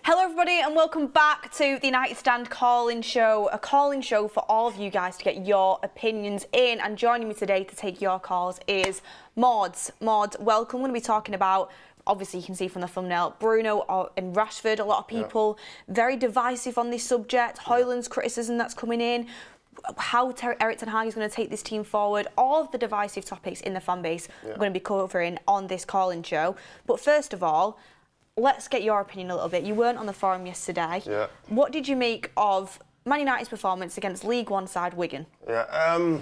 Hello everybody and welcome back to the United Stand call-in show, a call-in show for all of you guys to get your opinions in, and joining me today to take your calls is Maud. Maud, welcome. We're going to be talking about, obviously you can see from the thumbnail, Bruno and Rashford. A lot of people very divisive on this subject, Højlund's criticism that's coming in, how Erik ten Hag is going to take this team forward, all of the divisive topics in the fan base we're going to be covering on this call-in show. But first of all, let's get your opinion a little bit. You weren't on the forum yesterday. Yeah. What did you make of Man United's performance against League One side Wigan? Yeah,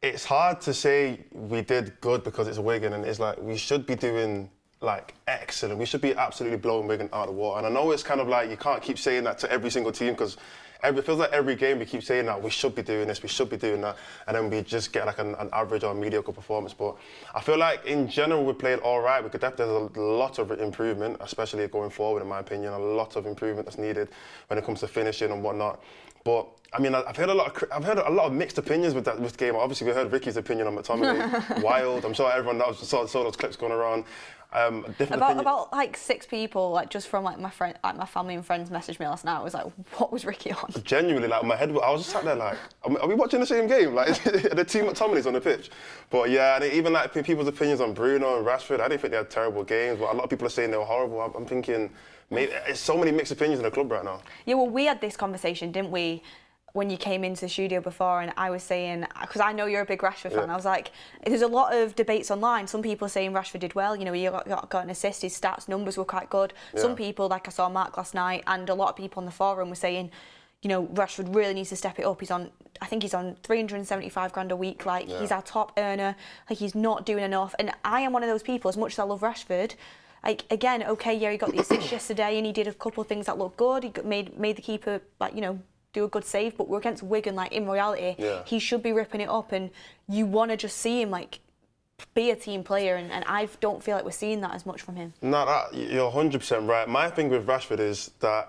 it's hard to say we did good because it's Wigan, and it's like we should be doing like excellent. We should be absolutely blowing Wigan out of the water. And I know it's kind of like you can't keep saying that to every single team because it feels like every game we keep saying that we should be doing this, we should be doing that, and then we just get like an average or mediocre performance. But I feel like in general we played all right. We could definitely, there's a lot of improvement, especially going forward in my opinion, a lot of improvement that's needed when it comes to finishing and whatnot. But I mean, I've heard a lot of mixed opinions with this game. Obviously, we heard Ricky's opinion on McTominay, wild. I'm sure everyone saw those clips going around. About like 6 people, like just from like my family and friends messaged me last night. I was like, what was Ricky on? Genuinely, like my head, I was just sat there like, are we watching the same game? Like the team McTominay's on the pitch. But yeah, and even like people's opinions on Bruno and Rashford, I didn't think they had terrible games. But a lot of people are saying they were horrible. I'm thinking, maybe it's so many mixed opinions in the club right now. Yeah, well, we had this conversation, didn't we? When you came into the studio before, and I was saying, because I know you're a big Rashford fan, I was like, there's a lot of debates online. Some people are saying Rashford did well, you know, he got an assist, his stats, numbers were quite good. Some people, like I saw Mark last night, and a lot of people on the forum were saying, you know, Rashford really needs to step it up. I think he's on 375 grand a week, like he's our top earner, like he's not doing enough. And I am one of those people, as much as I love Rashford, like again, okay, yeah, he got the assist yesterday and he did a couple of things that looked good. He made the keeper, like, you know, do a good save, but we're against Wigan. Like in reality, he should be ripping it up, and you want to just see him like be a team player, and I don't feel like we're seeing that as much from him. No, you're 100% right. My thing with Rashford is that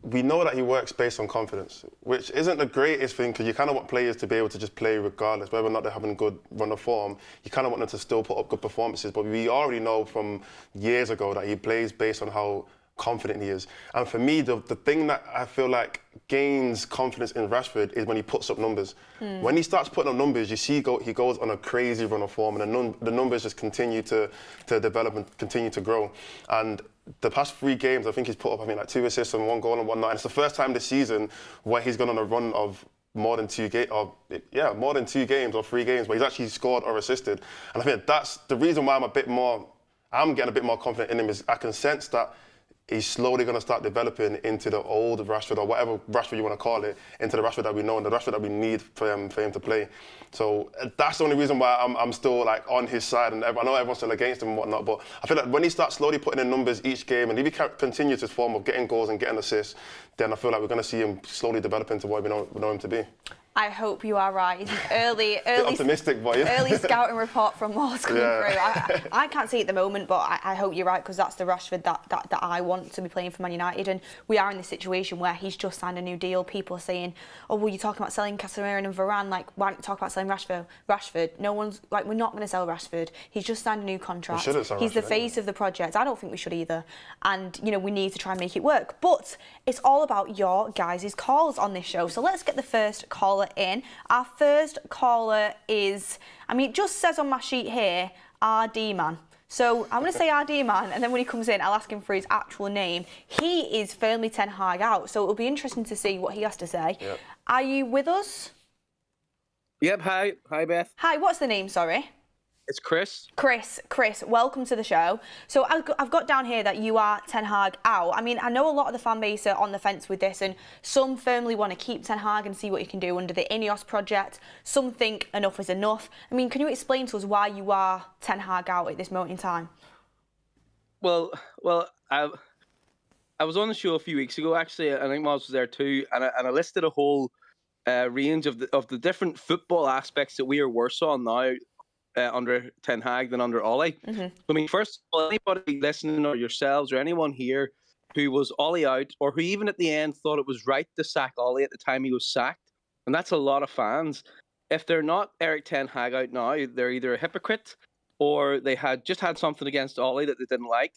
we know that he works based on confidence, which isn't the greatest thing because you kind of want players to be able to just play regardless, whether or not they're having a good run of form. You kind of want them to still put up good performances, but we already know from years ago that he plays based on how confident he is. And for me, the thing that I feel like gains confidence in Rashford is when he puts up numbers. When he starts putting up numbers, you see he goes on a crazy run of form, and the numbers just continue to develop and continue to grow. And the past 3 games, I think he's put up, like 2 assists and 1 goal and whatnot. And it's the first time this season where he's gone on a run of more than 2 games, or 3 games where he's actually scored or assisted. And I think that's the reason why I'm getting a bit more confident in him, is I can sense that he's slowly going to start developing into the old Rashford, or whatever Rashford you want to call it, into the Rashford that we know and the Rashford that we need for him to play. So that's the only reason why I'm still like on his side, and I know everyone's still against him and whatnot, but I feel like when he starts slowly putting in numbers each game, and if he continues his form of getting goals and getting assists, then I feel like we're going to see him slowly develop into what we know him to be. I hope you are right. Early optimistic, but early scouting report from Moss coming through. I can't see it at the moment, but I hope you're right, because that's the Rashford that I want to be playing for Man United. And we are in this situation where he's just signed a new deal. People are saying, "Oh, well, you're talking about selling Casemiro and Varane. Like, why don't you talk about selling Rashford? No one's like, we're not going to sell Rashford. He's just signed a new contract. He's the face of the project. I don't think we should either. And you know, we need to try and make it work. But it's all about your guys' calls on this show. So let's get the first caller in. Our first caller is, I mean, it just says on my sheet here, RD Man. So I'm going to say RD Man, and then when he comes in, I'll ask him for his actual name. He is firmly Ten Hag out, so it'll be interesting to see what he has to say. Yep. Are you with us? Yep, hi Beth. Hi, what's the name, sorry? It's Chris. Chris, welcome to the show. So I've got down here that you are Ten Hag out. I mean, I know a lot of the fan base are on the fence with this, and some firmly want to keep Ten Hag and see what he can do under the Ineos project. Some think enough is enough. I mean, can you explain to us why you are Ten Hag out at this moment in time? Well, I was on the show a few weeks ago, actually. I think Miles was there too, and I listed a whole range of the different football aspects that we are worse on now under Ten Hag than under Ollie. I mean, first of all, anybody listening, or yourselves, or anyone here who was Ollie out, or who even at the end thought it was right to sack Ollie at the time he was sacked, and that's a lot of fans. If they're not Erik ten Hag out now, they're either a hypocrite, or they had just had something against Ollie that they didn't like,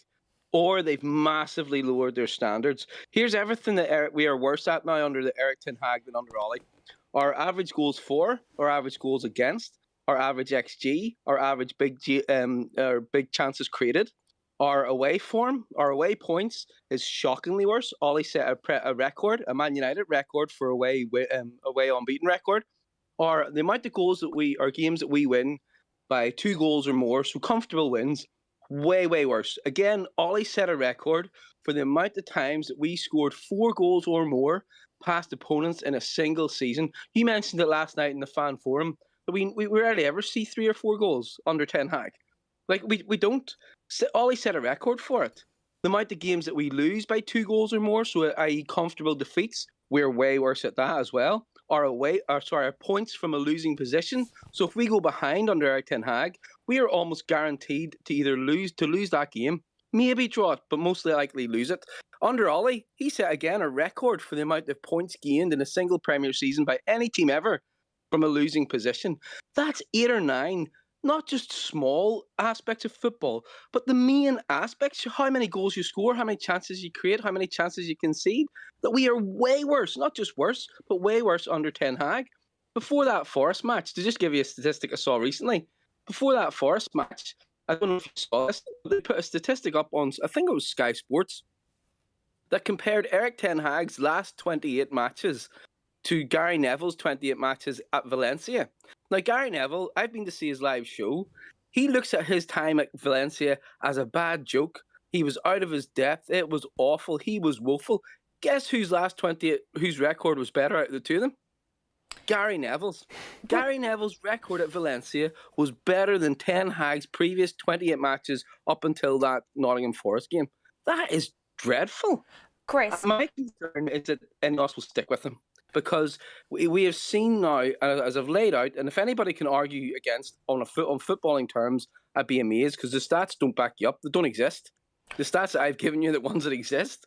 or they've massively lowered their standards. Here's everything that we are worse at now under the Eric Ten Hag than under Ollie. Our average goals for, our average goals against, our average XG, our average big chances created, our away form, our away points is shockingly worse. Ollie set a record, a Man United record for away unbeaten record. Or the amount of goals our games that we win by 2 goals or more, so comfortable wins, way, way worse. Again, Ollie set a record for the amount of times that we scored 4 goals or more past opponents in a single season. You mentioned it last night in the fan forum. We rarely ever see 3 or 4 goals under Ten Hag. Like, we don't. Ollie set a record for it. The amount of games that we lose by 2 goals or more, so i.e. comfortable defeats, we're way worse at that as well. Our points from a losing position. So if we go behind under Eric Ten Hag, we are almost guaranteed to either lose that game, maybe draw it, but mostly likely lose it. Under Ollie, he set again a record for the amount of points gained in a single Premier season by any team ever from a losing position. That's 8 or 9, not just small aspects of football, but the main aspects, how many goals you score, how many chances you create, how many chances you concede, that we are way worse, not just worse, but way worse under Ten Hag. Before that Forest match, to just give you a statistic I saw recently, before that Forest match, I don't know if you saw this, they put a statistic up on, I think it was Sky Sports, that compared Eric Ten Hag's last 28 matches to Gary Neville's 28 matches at Valencia. Now, Gary Neville, I've been to see his live show. He looks at his time at Valencia as a bad joke. He was out of his depth. It was awful. He was woeful. Guess whose record was better out of the two of them? Gary Neville's. Gary Neville's record at Valencia was better than Ten Hag's previous 28 matches up until that Nottingham Forest game. That is dreadful. Chris. My concern is that anyone else will stick with him. Because we have seen now, as I've laid out, and if anybody can argue against on footballing terms, I'd be amazed, because the stats don't back you up. They don't exist. The stats that I've given you, the ones that exist,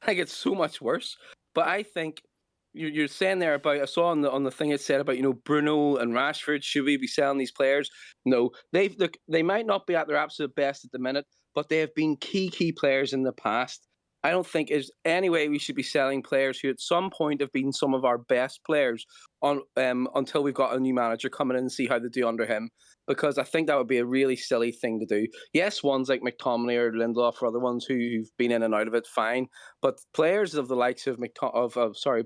like, it's so much worse. But I think you're saying there about, I saw on the thing it said about, Bruno and Rashford, should we be selling these players? No, they might not be at their absolute best at the minute, but they have been key players in the past. I don't think there's any way we should be selling players who at some point have been some of our best players until we've got a new manager coming in and see how they do under him, because I think that would be a really silly thing to do. Yes, ones like McTominay or Lindelof or other ones who've been in and out of it, fine. But players of the likes of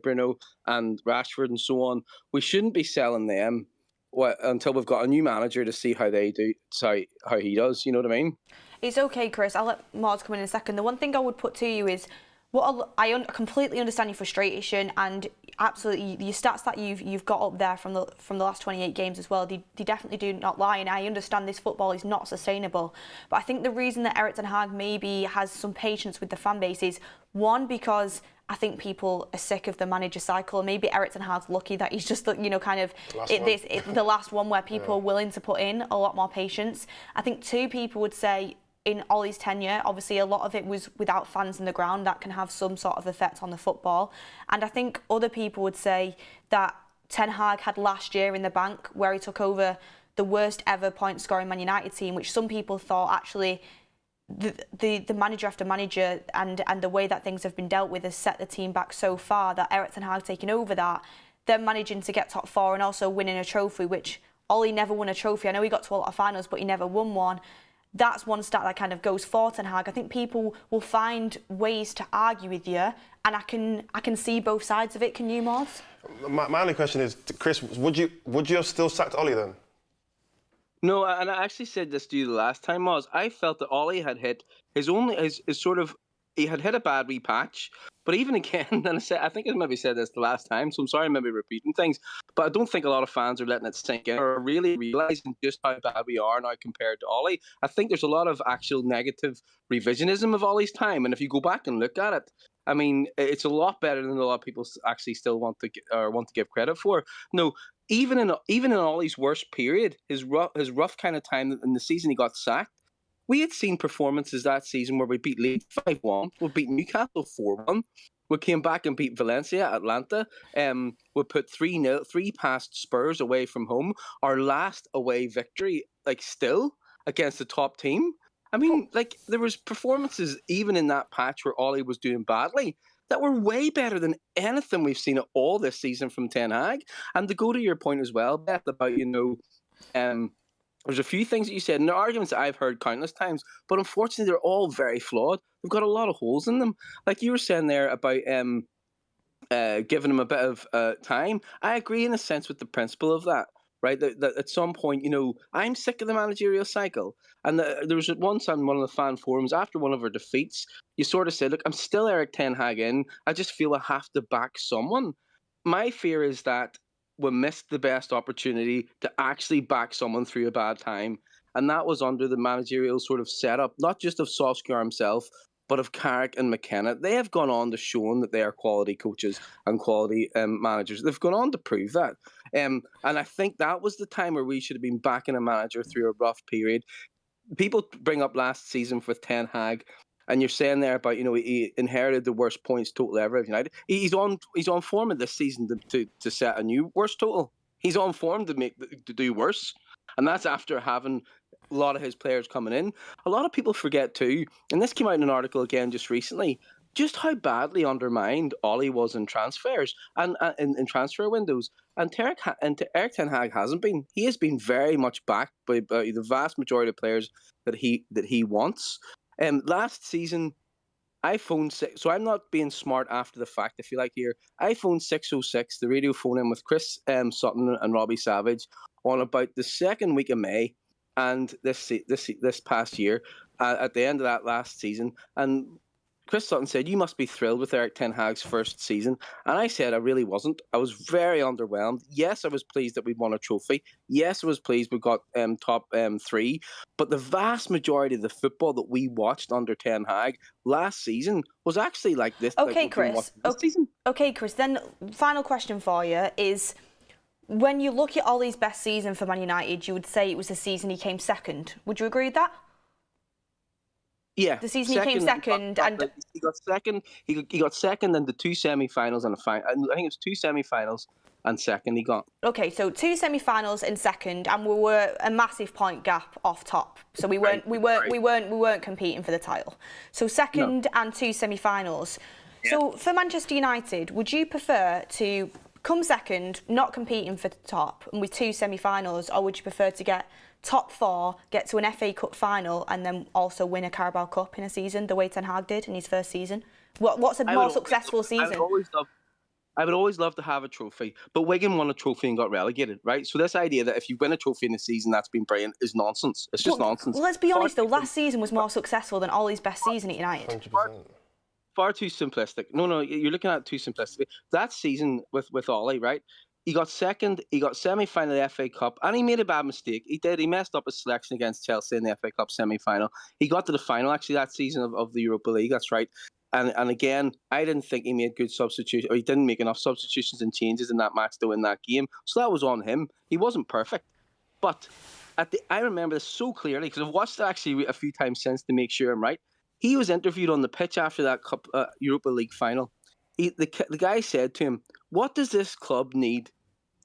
Bruno and Rashford and so on, we shouldn't be selling them until we've got a new manager to see how they do, how he does. You know what I mean? It's okay, Chris. I'll let Mars come in a second. The one thing I would put to you is, I completely understand your frustration, and absolutely your stats that you've got up there from the last 28 games as well. They definitely do not lie, and I understand this football is not sustainable. But I think the reason that Eric Ten Hag maybe has some patience with the fan base is, one, because I think people are sick of the manager cycle. Maybe Eric Ten Hag's lucky that he's just, the last one where people are willing to put in a lot more patience. I think, two, people would say, in Ollie's tenure, obviously a lot of it was without fans in the ground. That can have some sort of effect on the football. And I think other people would say that Ten Hag had last year in the bank, where he took over the worst ever point scoring Man United team, which some people thought actually the manager after manager and the way that things have been dealt with has set the team back so far, that Eric Ten Hag taking over that, then managing to get top 4 and also winning a trophy, which Ollie never won a trophy. I know he got to a lot of finals, but he never won one. That's one stat that kind of goes for Ten Hag. I think people will find ways to argue with you, and I can see both sides of it. Can you, Mods? My only question is, Chris, would you have still sacked Ollie then? No, and I actually said this to you the last time, Moz. I felt that Ollie had hit he had hit a bad wee patch. But even again, then I think I maybe said this the last time, so I'm sorry I'm maybe repeating things, but I don't think a lot of fans are letting it sink in or really realising just how bad we are now compared to Ollie. I think there's a lot of actual negative revisionism of Ollie's time, and if you go back and look at it, I mean, it's a lot better than a lot of people actually still want to give credit for. No, even in Ollie's worst period, his rough kind of time in the season he got sacked, we had seen performances that season where we beat Leeds 5-1, we beat Newcastle 4-1, we came back and beat Valencia, Atlanta, we put 3-0, 3 past Spurs away from home, our last away victory, still, against the top team. I mean, like, there was performances even in that patch where Ollie was doing badly that were way better than anything we've seen at all this season from Ten Hag. And to go to your point as well, Beth, about, there's a few things that you said, and they're arguments that I've heard countless times, but unfortunately they're all very flawed. They've got a lot of holes in them. Like you were saying there about giving him a bit of time. I agree in a sense with the principle of that, right? That at some point, I'm sick of the managerial cycle. And there was once on one of the fan forums, after one of our defeats, you sort of said, look, I'm still Eric Ten Hag in. I just feel I have to back someone. My fear is that we missed the best opportunity to actually back someone through a bad time. And that was under the managerial sort of setup, not just of Solskjaer himself, but of Carrick and McKenna. They have gone on to show that they are quality coaches and quality managers. They've gone on to prove that. And I think that was the time where we should have been backing a manager through a rough period. People bring up last season with Ten Hag, and you're saying there about, he inherited the worst points total ever of United. He's on form of this season to set a new worst total. He's on form to do worse. And that's after having a lot of his players coming in. A lot of people forget too, and this came out in an article again just recently, just how badly undermined Ollie was in transfers and in transfer windows. And Eric Ten Hag hasn't been. He has been very much backed by the vast majority of players that he wants. Last season, I phoned six. So I'm not being smart after the fact, if you like. Here, I phoned 606, the radio phone in with Chris Sutton and Robbie Savage on about the second week of May, and this past year, at the end of that last season, and Chris Sutton said, you must be thrilled with Eric Ten Hag's first season. And I said I really wasn't. I was very underwhelmed. Yes, I was pleased that we won a trophy. Yes, I was pleased we got top 3. But the vast majority of the football that we watched under Ten Hag last season was actually like this. Okay, Chris. Okay, Chris. Then final question for you is, when you look at Ollie's best season for Man United, you would say it was the season he came second. Would you agree with that? Yeah, the season he came second, and he got second. He got second in the 2 semi-finals and a final. I think it was 2 semi-finals and second. He got. Okay, so 2 semi-finals and second, and we were a massive point gap off top. So we weren't competing for the title. So second and 2 semi-finals. Yeah. So for Manchester United, would you prefer to come second, not competing for the top, and with 2 semi-finals, or would you prefer to get top 4, get to an FA Cup final, and then also win a Carabao Cup in a season, the way Ten Hag did in his first season? What's a more successful season? I would always love to have a trophy, but Wigan won a trophy and got relegated, right? So this idea that if you win a trophy in a season that's been brilliant is nonsense. It's just nonsense. Well, let's be honest though, last season was more successful than Ollie's best season at United. 100%. Far too simplistic. No, you're looking at it too simplistic. That season with Ollie, right? He got second, he got semi-final of the FA Cup, and he made a bad mistake. He did. He messed up his selection against Chelsea in the FA Cup semi-final. He got to the final, actually, that season of the Europa League, that's right. And again, I didn't think he made good substitutions, or he didn't make enough substitutions and changes in that match to win that game. So that was on him. He wasn't perfect. But I remember this so clearly, because I've watched it actually a few times since to make sure I'm right. He was interviewed on the pitch after that Europa League final. The guy said to him, what does this club need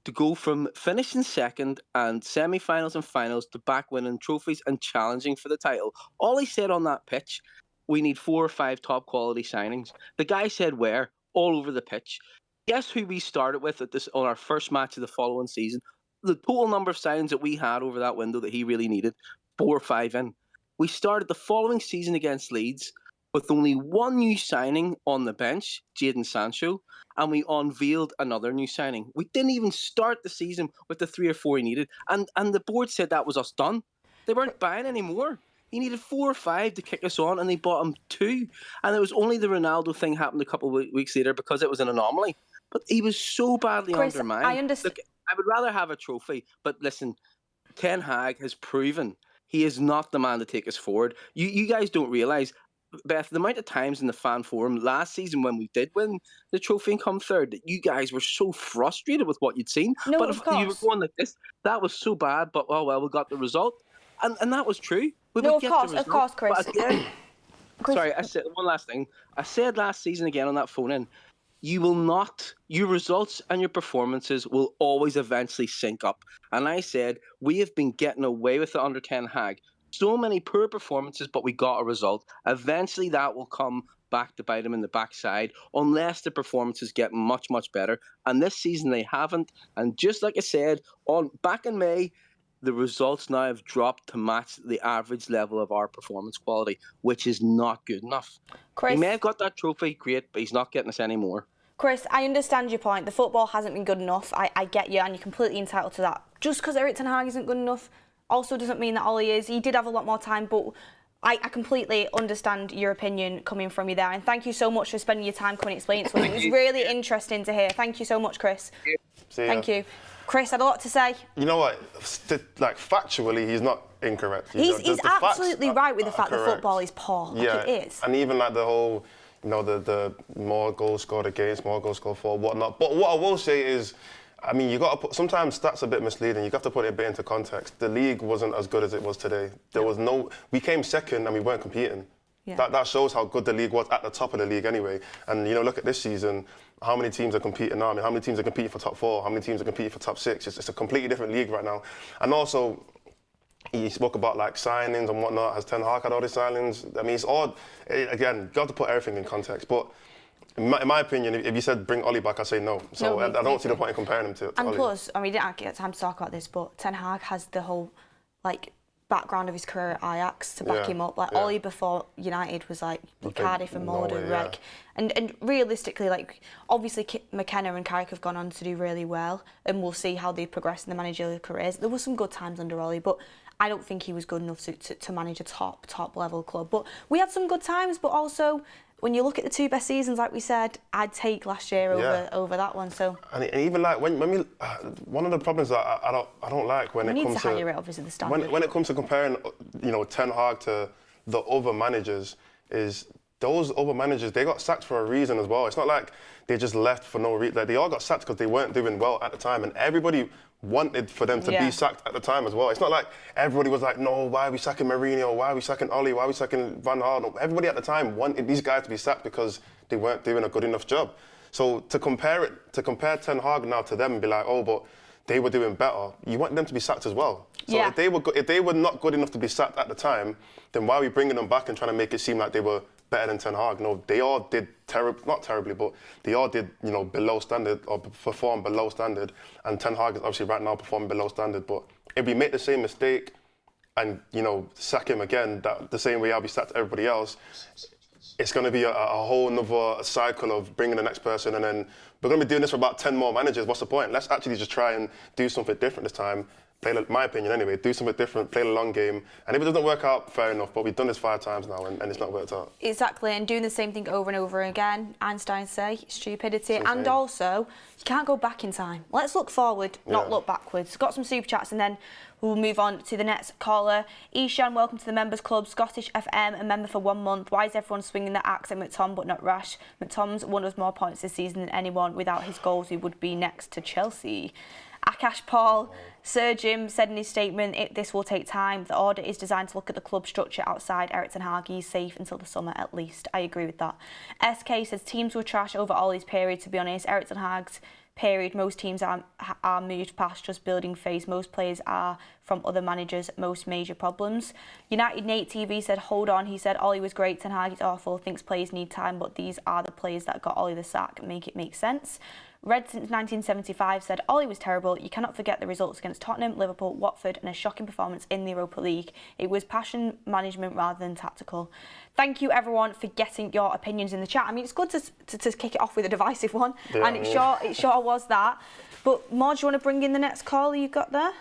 to go from finishing second and semi-finals and finals to back winning trophies and challenging for the title? All he said on that pitch, we need 4 or 5 top quality signings. The guy said where? All over the pitch. Guess who we started with on our first match of the following season? The total number of signings that we had over that window that he really needed, 4 or 5 in. We started the following season against Leeds with only 1 new signing on the bench, Jadon Sancho, and we unveiled another new signing. We didn't even start the season with the 3 or 4 he needed, and the board said that was us done. They weren't buying anymore. He needed 4 or 5 to kick us on, and they bought him 2. And it was only the Ronaldo thing happened a couple of weeks later because it was an anomaly. But he was so badly undermined. I understand. Look, I would rather have a trophy, but listen, Ten Hag has proven he is not the man to take us forward. You guys don't realise, Beth, the amount of times in the fan forum last season when we did win the trophy and come third, that you guys were so frustrated with what you'd seen. No, but of if course. you were going like this, that was so bad, but oh well, we got the result. And that was true. Of course, Chris. But again, sorry, I said one last thing. I said last season again on that phone in, your results and your performances will always eventually sync up. And I said, we have been getting away with it under Ten Hag so many poor performances, but we got a result. Eventually, that will come back to bite him in the backside unless the performances get much, much better. And this season, they haven't. And just like I said, back in May, the results now have dropped to match the average level of our performance quality, which is not good enough. Chris, He may have got that trophy, great, but he's not getting us any more. Chris, I understand your point. The football hasn't been good enough. I get you, and you're completely entitled to that. Just because Erik ten Hag isn't good enough also doesn't mean that Ollie is. He did have a lot more time, but I completely understand your opinion coming from you there. And thank you so much for spending your time coming and explaining it to us. It was really interesting to hear. Thank you so much, Chris. Thank you. Chris had a lot to say. You know what? Like, factually, he's not incorrect. He's absolutely right with the fact that football is poor. Yeah, like it is. And even like the whole, the more goals scored against, more goals scored for, whatnot. But what I will say is, I mean, you got to put, sometimes stats are a bit misleading. You have to put it a bit into context. The league wasn't as good as it was today. We came second and we weren't competing. Yeah. That shows how good the league was at the top of the league anyway. And, look at this season, how many teams are competing now? I mean, how many teams are competing for top 4? How many teams are competing for top 6? It's a completely different league right now. And also, he spoke about like signings and whatnot. Has Ten Hag had all these signings? I mean, it's odd. Again, you have to put everything in context. But in my opinion, if you said bring Ollie back, I say no. So I don't see the point in comparing him to And Ollie. plus, I mean, we didn't get time to talk about this, but Ten Hag has the whole background of his career at Ajax to back him up. Ollie before United was Cardiff and Molde, Reg. And realistically, obviously McKenna and Carrick have gone on to do really well, and we'll see how they progress in the managerial careers. There were some good times under Ollie, but I don't think he was good enough to manage a top level club. But we had some good times, but also when you look at the 2 best seasons, like we said, I'd take last year over that one. So and even when we one of the problems that I don't like when it comes to higher it, obviously, the standard. When it comes to comparing Ten Hag to the other managers, is those other managers, they got sacked for a reason as well. It's not like they just left for no reason. They all got sacked because they weren't doing well at the time, and everybody wanted for them to be sacked at the time as well. It's not like everybody was like, no, why are we sacking Mourinho? Why are we sacking Ollie? Why are we sacking Van Gaal? Everybody at the time wanted these guys to be sacked because they weren't doing a good enough job. So to compare Ten Hag now to them and be like, oh, but they were doing better, you want them to be sacked as well. So if they were not good enough to be sacked at the time, then why are we bringing them back and trying to make it seem like they were better than Ten Hag? No, they all did not terribly, but they all did, below standard or perform below standard. And Ten Hag is obviously right now performing below standard. But if we make the same mistake and, sack him again, the same way I'll be sacked to everybody else, it's going to be a whole nother cycle of bringing the next person, and then we're going to be doing this for about 10 more managers. What's the point? Let's actually just try and do something different this time. My opinion anyway, do something different, play the long game. And if it doesn't work out, fair enough, but we've done this 5 times now and it's not worked out. Exactly, and doing the same thing over and over again, Einstein say, stupidity. And also, you can't go back in time. Let's look forward, not look backwards. Got some super chats and then we'll move on to the next caller. Ishan, welcome to the Members Club, Scottish FM, a member for 1 month. Why is everyone swinging their axe at McTom but not Rash? McTom's won us more points this season than anyone. Without his goals, he would be next to Chelsea. Akash Paul, Sir Jim said in his statement, this will take time. The order is designed to look at the club structure outside Erik ten Hag. He's safe until the summer at least. I agree with that. SK says teams were trash over Ollie's period, to be honest. Erik ten Hag's period, most teams are moved past just building phase. Most players are from other managers, most major problems. United Nate TV said, hold on. He said, Ollie was great, Ten Hag is awful, thinks players need time, but these are the players that got Ollie the sack. Make it make sense. Red since 1975 said, Ollie was terrible. You cannot forget the results against Tottenham, Liverpool, Watford, and a shocking performance in the Europa League. It was passion management rather than tactical. Thank you, everyone, for getting your opinions in the chat. I mean, it's good to kick it off with a divisive one, and it sure was that. But, Mod, do you want to bring in the next caller you got there?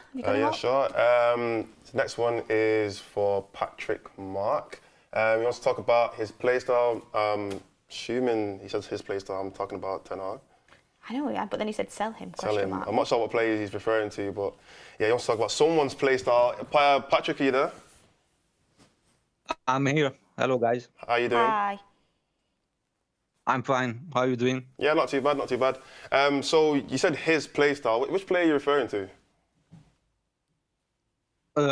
Sure. The next one is for Patrick Mark. He wants to talk about his playstyle. Assuming he says his playstyle, I'm talking about Ten Hag. I know, yeah, but then he said sell him, mark. I'm not sure what players he's referring to, but yeah, he wants to talk about someone's playstyle. Patrick, are you there? I'm here. Hello, guys. How are you doing? Hi. I'm fine. How are you doing? Yeah, not too bad, not too bad. So you said his playstyle. Which player are you referring to?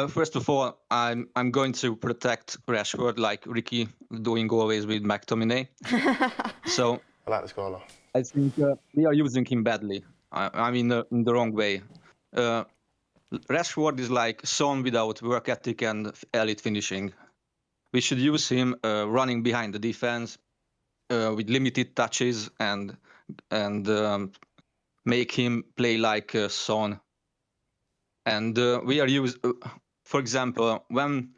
First of all, I'm going to protect Rashford like Ricky doing always with McTominay. So I like this caller. I think we are using him badly. I mean, in the wrong way. Rashford is like Son without work ethic and elite finishing. We should use him running behind the defense with limited touches and make him play like Son. And we are for example, when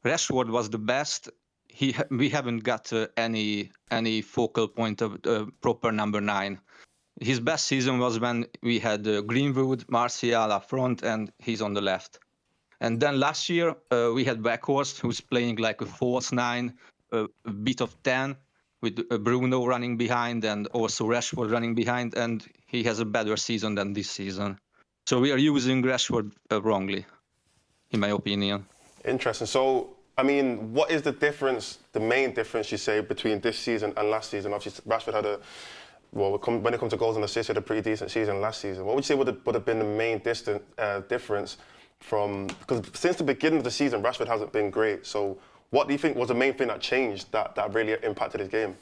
Rashford was the best, we haven't got any focal point of proper number 9. His best season was when we had Greenwood, Martial up front, and he's on the left. And then last year we had Weghorst, who's playing like a false 9, a bit of 10, with Bruno running behind and also Rashford running behind, and he has a better season than this season. So we are using Rashford wrongly, in my opinion. Interesting. So, I mean, what is the difference, the main difference, you say, between this season and last season? Obviously, Rashford had when it comes to goals and assists, he had a pretty decent season last season. What would you say would have been the main difference from, because since the beginning of the season, Rashford hasn't been great. So what do you think was the main thing that changed that really impacted his game?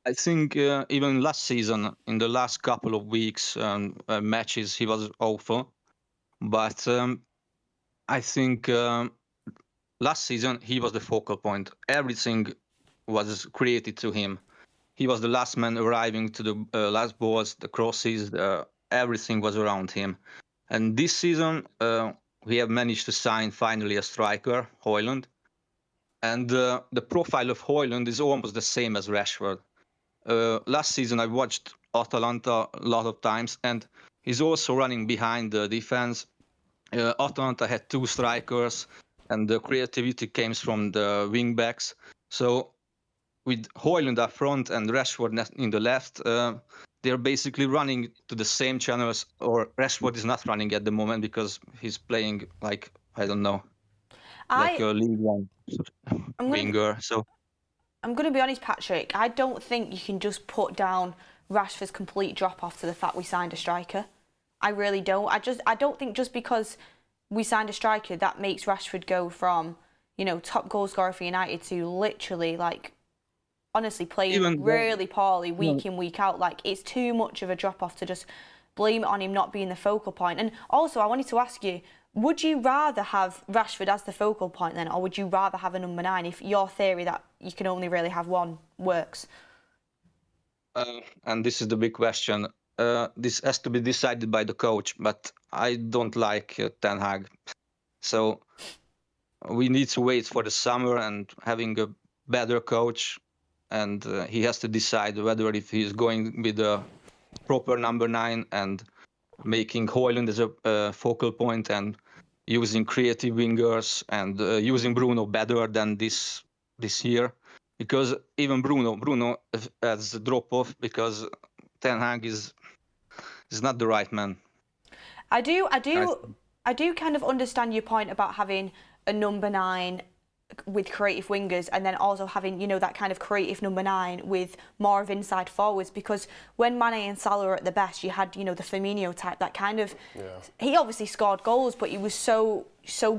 I think even last season, in the last couple of weeks, matches, he was awful. But I think last season, he was the focal point. Everything was created to him. He was the last man arriving to the last balls, the crosses, everything was around him. And this season, we have managed to sign finally a striker, Højlund. And the profile of Højlund is almost the same as Rashford. Last season, I watched Atalanta a lot of times, and he's also running behind the defense. Atalanta had 2 strikers, and the creativity came from the wing backs. So with Højlund up front and Rashford in the left, they're basically running to the same channels, or Rashford is not running at the moment because he's playing like, I don't know, like a League One winger. So I'm going to be honest, Patrick, I don't think you can just put down Rashford's complete drop-off to the fact we signed a striker. I really don't. I don't think just because we signed a striker that makes Rashford go from, you know, top goal scorer for United to literally, like, honestly playing really poorly week in, week out. Like, it's too much of a drop-off to just blame it on him not being the focal point. And also, I wanted to ask you, would you rather have Rashford as the focal point then, or would you rather have a number 9 if your theory that you can only really have one works? And this is the big question. This has to be decided by the coach, but I don't like Ten Hag. So we need to wait for the summer and having a better coach, and he has to decide whether if he's going with a proper number 9 and making Højlund as a focal point and using creative wingers and using Bruno better than this year, because even Bruno has a drop-off because Ten Hag is not the right man. I do kind of understand your point about having a number 9 with creative wingers and then also having, you know, that kind of creative number 9 with more of inside forwards, because when Mane and Salah were at the best, you had, you know, the Firmino type that kind of... Yeah. He obviously scored goals, but he was so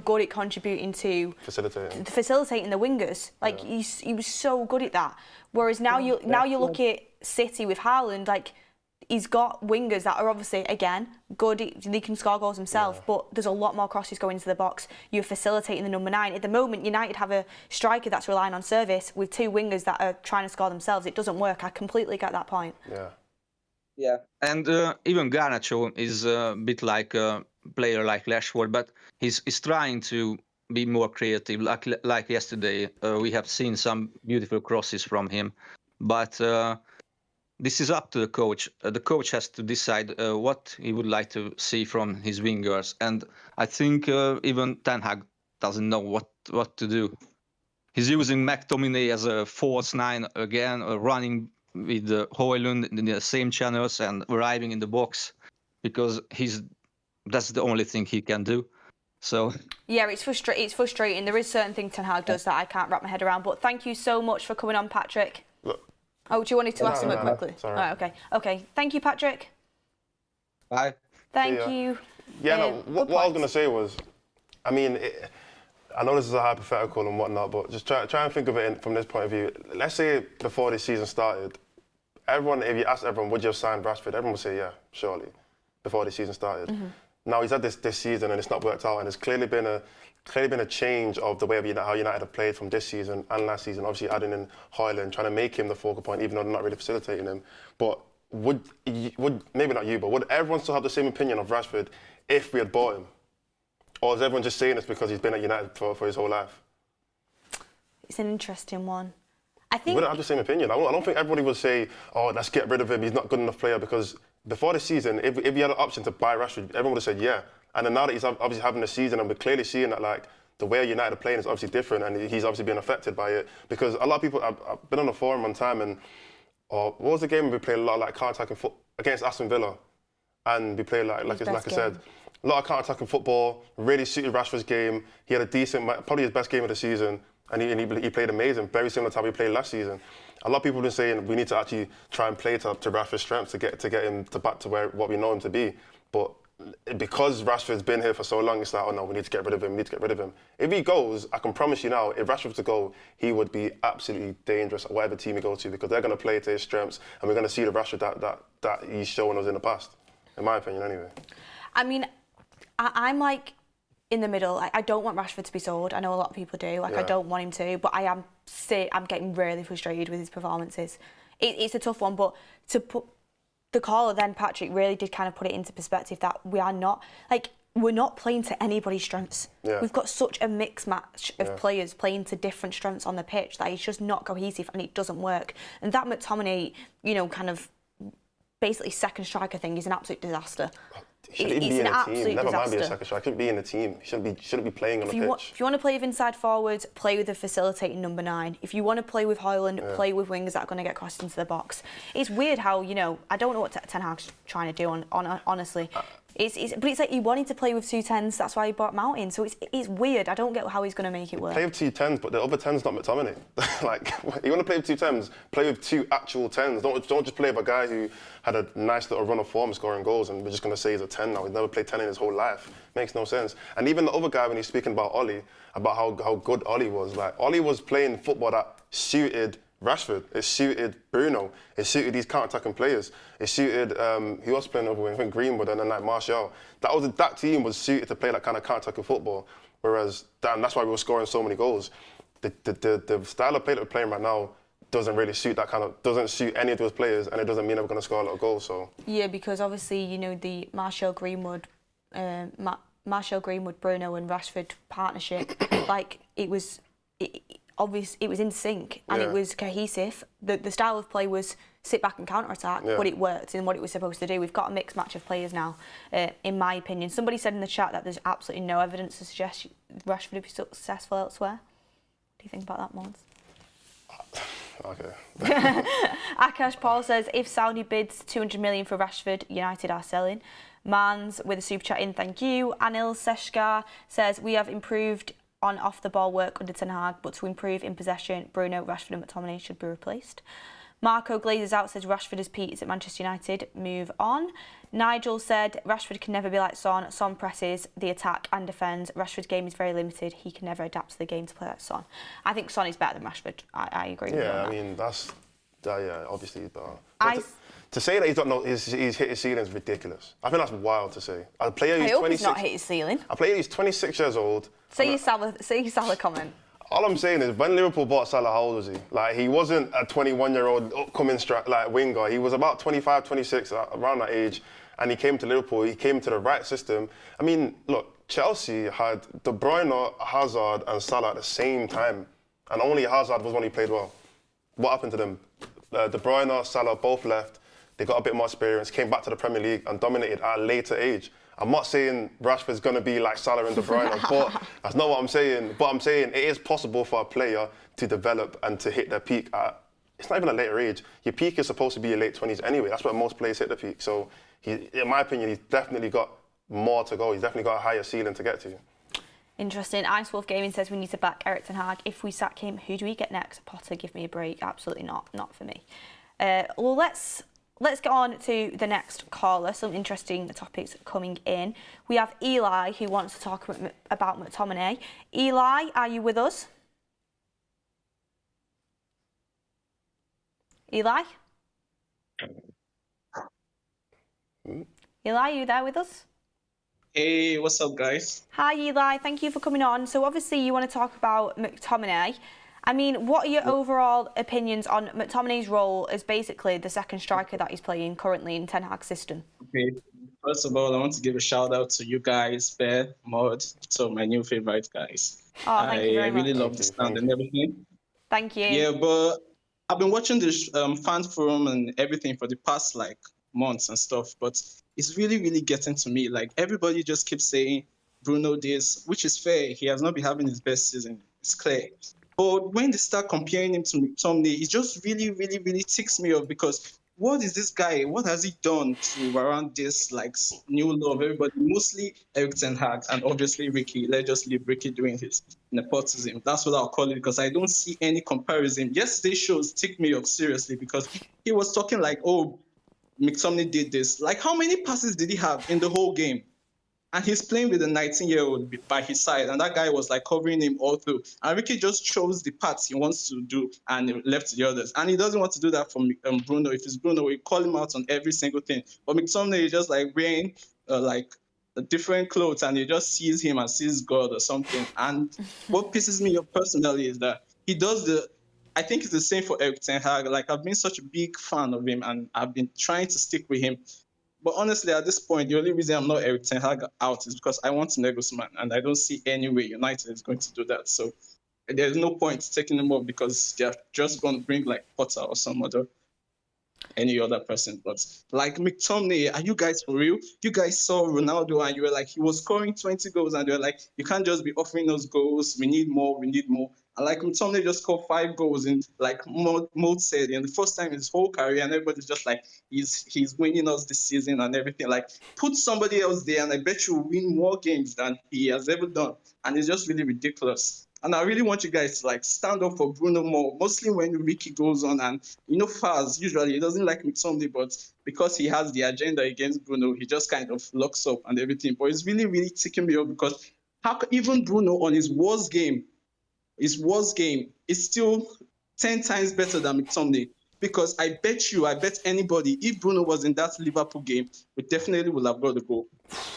good at contributing to... Facilitating the wingers. Like, he was so good at that. Whereas now you look at City with Haaland, like, he's got wingers that are obviously, again, good. They can score goals themselves, but there's a lot more crosses going into the box. You're facilitating the number 9. At the moment, United have a striker that's relying on service with 2 wingers that are trying to score themselves. It doesn't work. I completely get that point. Yeah. And even Garnacho is a bit like a player like Rashford, but he's trying to be more creative. Like yesterday, we have seen some beautiful crosses from him, but... this is up to the coach. The coach has to decide what he would like to see from his wingers. And I think even Ten Hag doesn't know what to do. He's using McTominay as a false 9 again, running with Højlund in the same channels and arriving in the box, because that's the only thing he can do. So yeah, it's frustrating. There is certain things Ten Hag does that I can't wrap my head around. But thank you so much for coming on, Patrick. Look. Oh, do you want to ask him quickly? Sorry. Oh, okay. Thank you, Patrick. Bye. Thank you. Yeah, what I was going to say was, I mean, I know this is a hypothetical and whatnot, but just try and think of it from this point of view. Let's say before this season started, if you asked everyone, would you have signed Rashford? Everyone would say, yeah, surely, before the season started. Now he's had this season and it's not worked out, and it's clearly been a change of the way how United have played from this season and last season. Obviously adding in Højlund, trying to make him the focal point, even though they're not really facilitating him. But would maybe not you, but would everyone still have the same opinion of Rashford if we had bought him? Or is everyone just saying this because he's been at United for his whole life? It's an interesting one. We wouldn't have the same opinion. I don't think everybody would say, oh, let's get rid of him, he's not a good enough player, because before the season, if he had an option to buy Rashford, everyone would have said yeah. And then now that he's obviously having a season, and we're clearly seeing that like the way United are playing is obviously different, and he's obviously being affected by it. Because a lot of people, I've been on the forum one time, and what was the game we played a lot of like counter-attacking against Aston Villa, and we played like I said, a lot of counter-attacking football, really suited Rashford's game. He had a decent, probably his best game of the season. And he played amazing, very similar to how he played last season. A lot of people have been saying we need to actually try and play to Rashford's strengths to get him back to what we know him to be. But because Rashford's been here for so long, it's like, oh no, we need to get rid of him, If he goes, I can promise you now, if Rashford was to go, he would be absolutely dangerous at whatever team he goes to, because they're going to play to his strengths, and we're going to see the Rashford that he's shown us in the past, in my opinion anyway. I mean, I'm like in the middle. I don't want Rashford to be sold. I know a lot of people do. I don't want him to, but I'm getting really frustrated with his performances. It's a tough one, but to put the caller then, Patrick, really did kind of put it into perspective that we're not playing to anybody's strengths. Yeah. We've got such a mixed match of players playing to different strengths on the pitch that it's just not cohesive and it doesn't work. And that McTominay, kind of basically second striker thing is an absolute disaster. He shouldn't be in a team. Never mind being a second striker. He shouldn't be in the team. He shouldn't be playing on the pitch. If you want to play with inside forwards, play with a facilitating number 9. If you want to play with Højlund, play with wingers that are going to get crossed into the box. It's weird how, I don't know what Ten Hag's trying to do, honestly. But it's like he wanted to play with 2 10s, that's why he brought Mount in. So it's weird. I don't get how he's going to make it work. Play with 2 10s, but the other 10's not McTominay. You want to play with 2 10s, play with 2 actual 10s. Don't just play with a guy who had a nice little run of form scoring goals and we're just going to say he's a 10 now. He's never played 10 in his whole life. Makes no sense. And even the other guy, when he's speaking about Ollie, about how good Ollie was, Ollie was playing football that suited Rashford, it suited Bruno, it suited these counter-attacking players, it suited, who else playing over wing? I think Greenwood and then Martial. That team was suited to play that kind of counter-attacking football, whereas that's why we were scoring so many goals. The style of play that we're playing right now doesn't really suit doesn't suit any of those players, and it doesn't mean that we're going to score a lot of goals. So yeah, because obviously, the Martial Greenwood, Bruno and Rashford partnership, it was in sync and it was cohesive. The style of play was sit back and counter-attack, but it worked in what it was supposed to do. We've got a mixed match of players now, in my opinion. Somebody said in the chat that there's absolutely no evidence to suggest Rashford would be successful elsewhere. What do you think about that, Mons? Okay. Akash Paul says, if Saudi bids 200 million for Rashford, United are selling. Mans with a super chat in, thank you. Anil Seshkar says, we have improved on off-the-ball work under Ten Hag, but to improve in possession, Bruno, Rashford and McTominay should be replaced. Marco Glazes out says, Rashford as Pete is at Manchester United, move on. Nigel said, Rashford can never be like Son. Son presses the attack and defends. Rashford's game is very limited. He can never adapt to the game to play like Son. I think Son is better than Rashford. I agree with you on that. Yeah, I mean, obviously he's better. To say that he's hit his ceiling is ridiculous. I think that's wild to say. I hope he's not hit his ceiling. A player who's 26 years old. Say your Salah comment. All I'm saying is, when Liverpool bought Salah, how old was he? He wasn't a 21-year-old upcoming winger. He was about 25, 26, around that age. And he came to Liverpool. He came to the right system. I mean, look, Chelsea had De Bruyne, Hazard, and Salah at the same time, and only Hazard was when he played well. What happened to them? De Bruyne, Salah both left. They got a bit more experience, came back to the Premier League, and dominated at a later age. I'm not saying Rashford's going to be like Salah and De Bruyne, but that's not what I'm saying. But I'm saying it is possible for a player to develop and to hit their peak at, it's not even a later age. Your peak is supposed to be your late 20s anyway. That's where most players hit the peak. So, in my opinion, he's definitely got more to go. He's definitely got a higher ceiling to get to. Interesting. Ice Wolf Gaming says we need to back Erik Ten Hag. If we sack him, who do we get next? Potter, give me a break. Absolutely not. Not for me. Well, let's get on to the next caller. Some interesting topics coming in. We have Eli, who wants to talk about McTominay. Eli, are you with us? Eli? Eli, are you there with us? Hey, what's up, guys? Hi, Eli. Thank you for coming on. So obviously you want to talk about McTominay. I mean, what are your overall opinions on McTominay's role as basically the second striker that he's playing currently in Ten Hag's system? Okay. First of all, I want to give a shout out to you guys, Beth, Maud, so my new favorite guys. Oh, thank you I very really much. love the sound and everything. Thank you. Yeah, but I've been watching this fan forum and everything for the past like months and stuff, but it's really, really getting to me. Like everybody just keeps saying Bruno this, which is fair. He has not been having his best season. It's clear. But when they start comparing him to McTominay, it just really, really, really ticks me off because what is this guy? What has he done to warrant this like new love? Everybody, mostly Eric Ten Hag and obviously Ricky. Let's just leave Ricky doing his nepotism. That's what I'll call it because I don't see any comparison. Yesterday's shows ticked me off seriously because he was talking like, oh, McTominay did this. Like, how many passes did he have in the whole game? And he's playing with a 19-year-old by his side, and that guy was like covering him all through. And Ricky just chose the parts he wants to do and left the others. And he doesn't want to do that from Bruno. If it's Bruno, we call him out on every single thing. But McTominay is just like wearing like different clothes, and he just sees him and sees God or something. And what pisses me off personally is that he does I think it's the same for Eric Ten Hag. Like, I've been such a big fan of him, and I've been trying to stick with him. But honestly, at this point, the only reason I'm not Eric Ten Hag out is because I want Nagelsmann, and I don't see any way United is going to do that. So there's no point taking him off because they're just going to bring like Potter or any other person. But like McTominay, are you guys for real? You guys saw Ronaldo and you were like, he was scoring 20 goals, and they were like, you can't just be offering us goals. We need more. We need more. And like McTominay just scored 5 goals in like Maud said, in the first time in his whole career, and everybody's just like, he's winning us this season and everything. Like, put somebody else there, and I bet you will win more games than he has ever done. And it's just really ridiculous. And I really want you guys to like stand up for Bruno more, mostly when Ricky goes on. And Faz usually he doesn't like McTominay, but because he has the agenda against Bruno, he just kind of locks up and everything. But it's really, really ticking me off because even Bruno on his worst game is still 10 times better than McTominay. Because I bet anybody, if Bruno was in that Liverpool game, we definitely would have got the goal.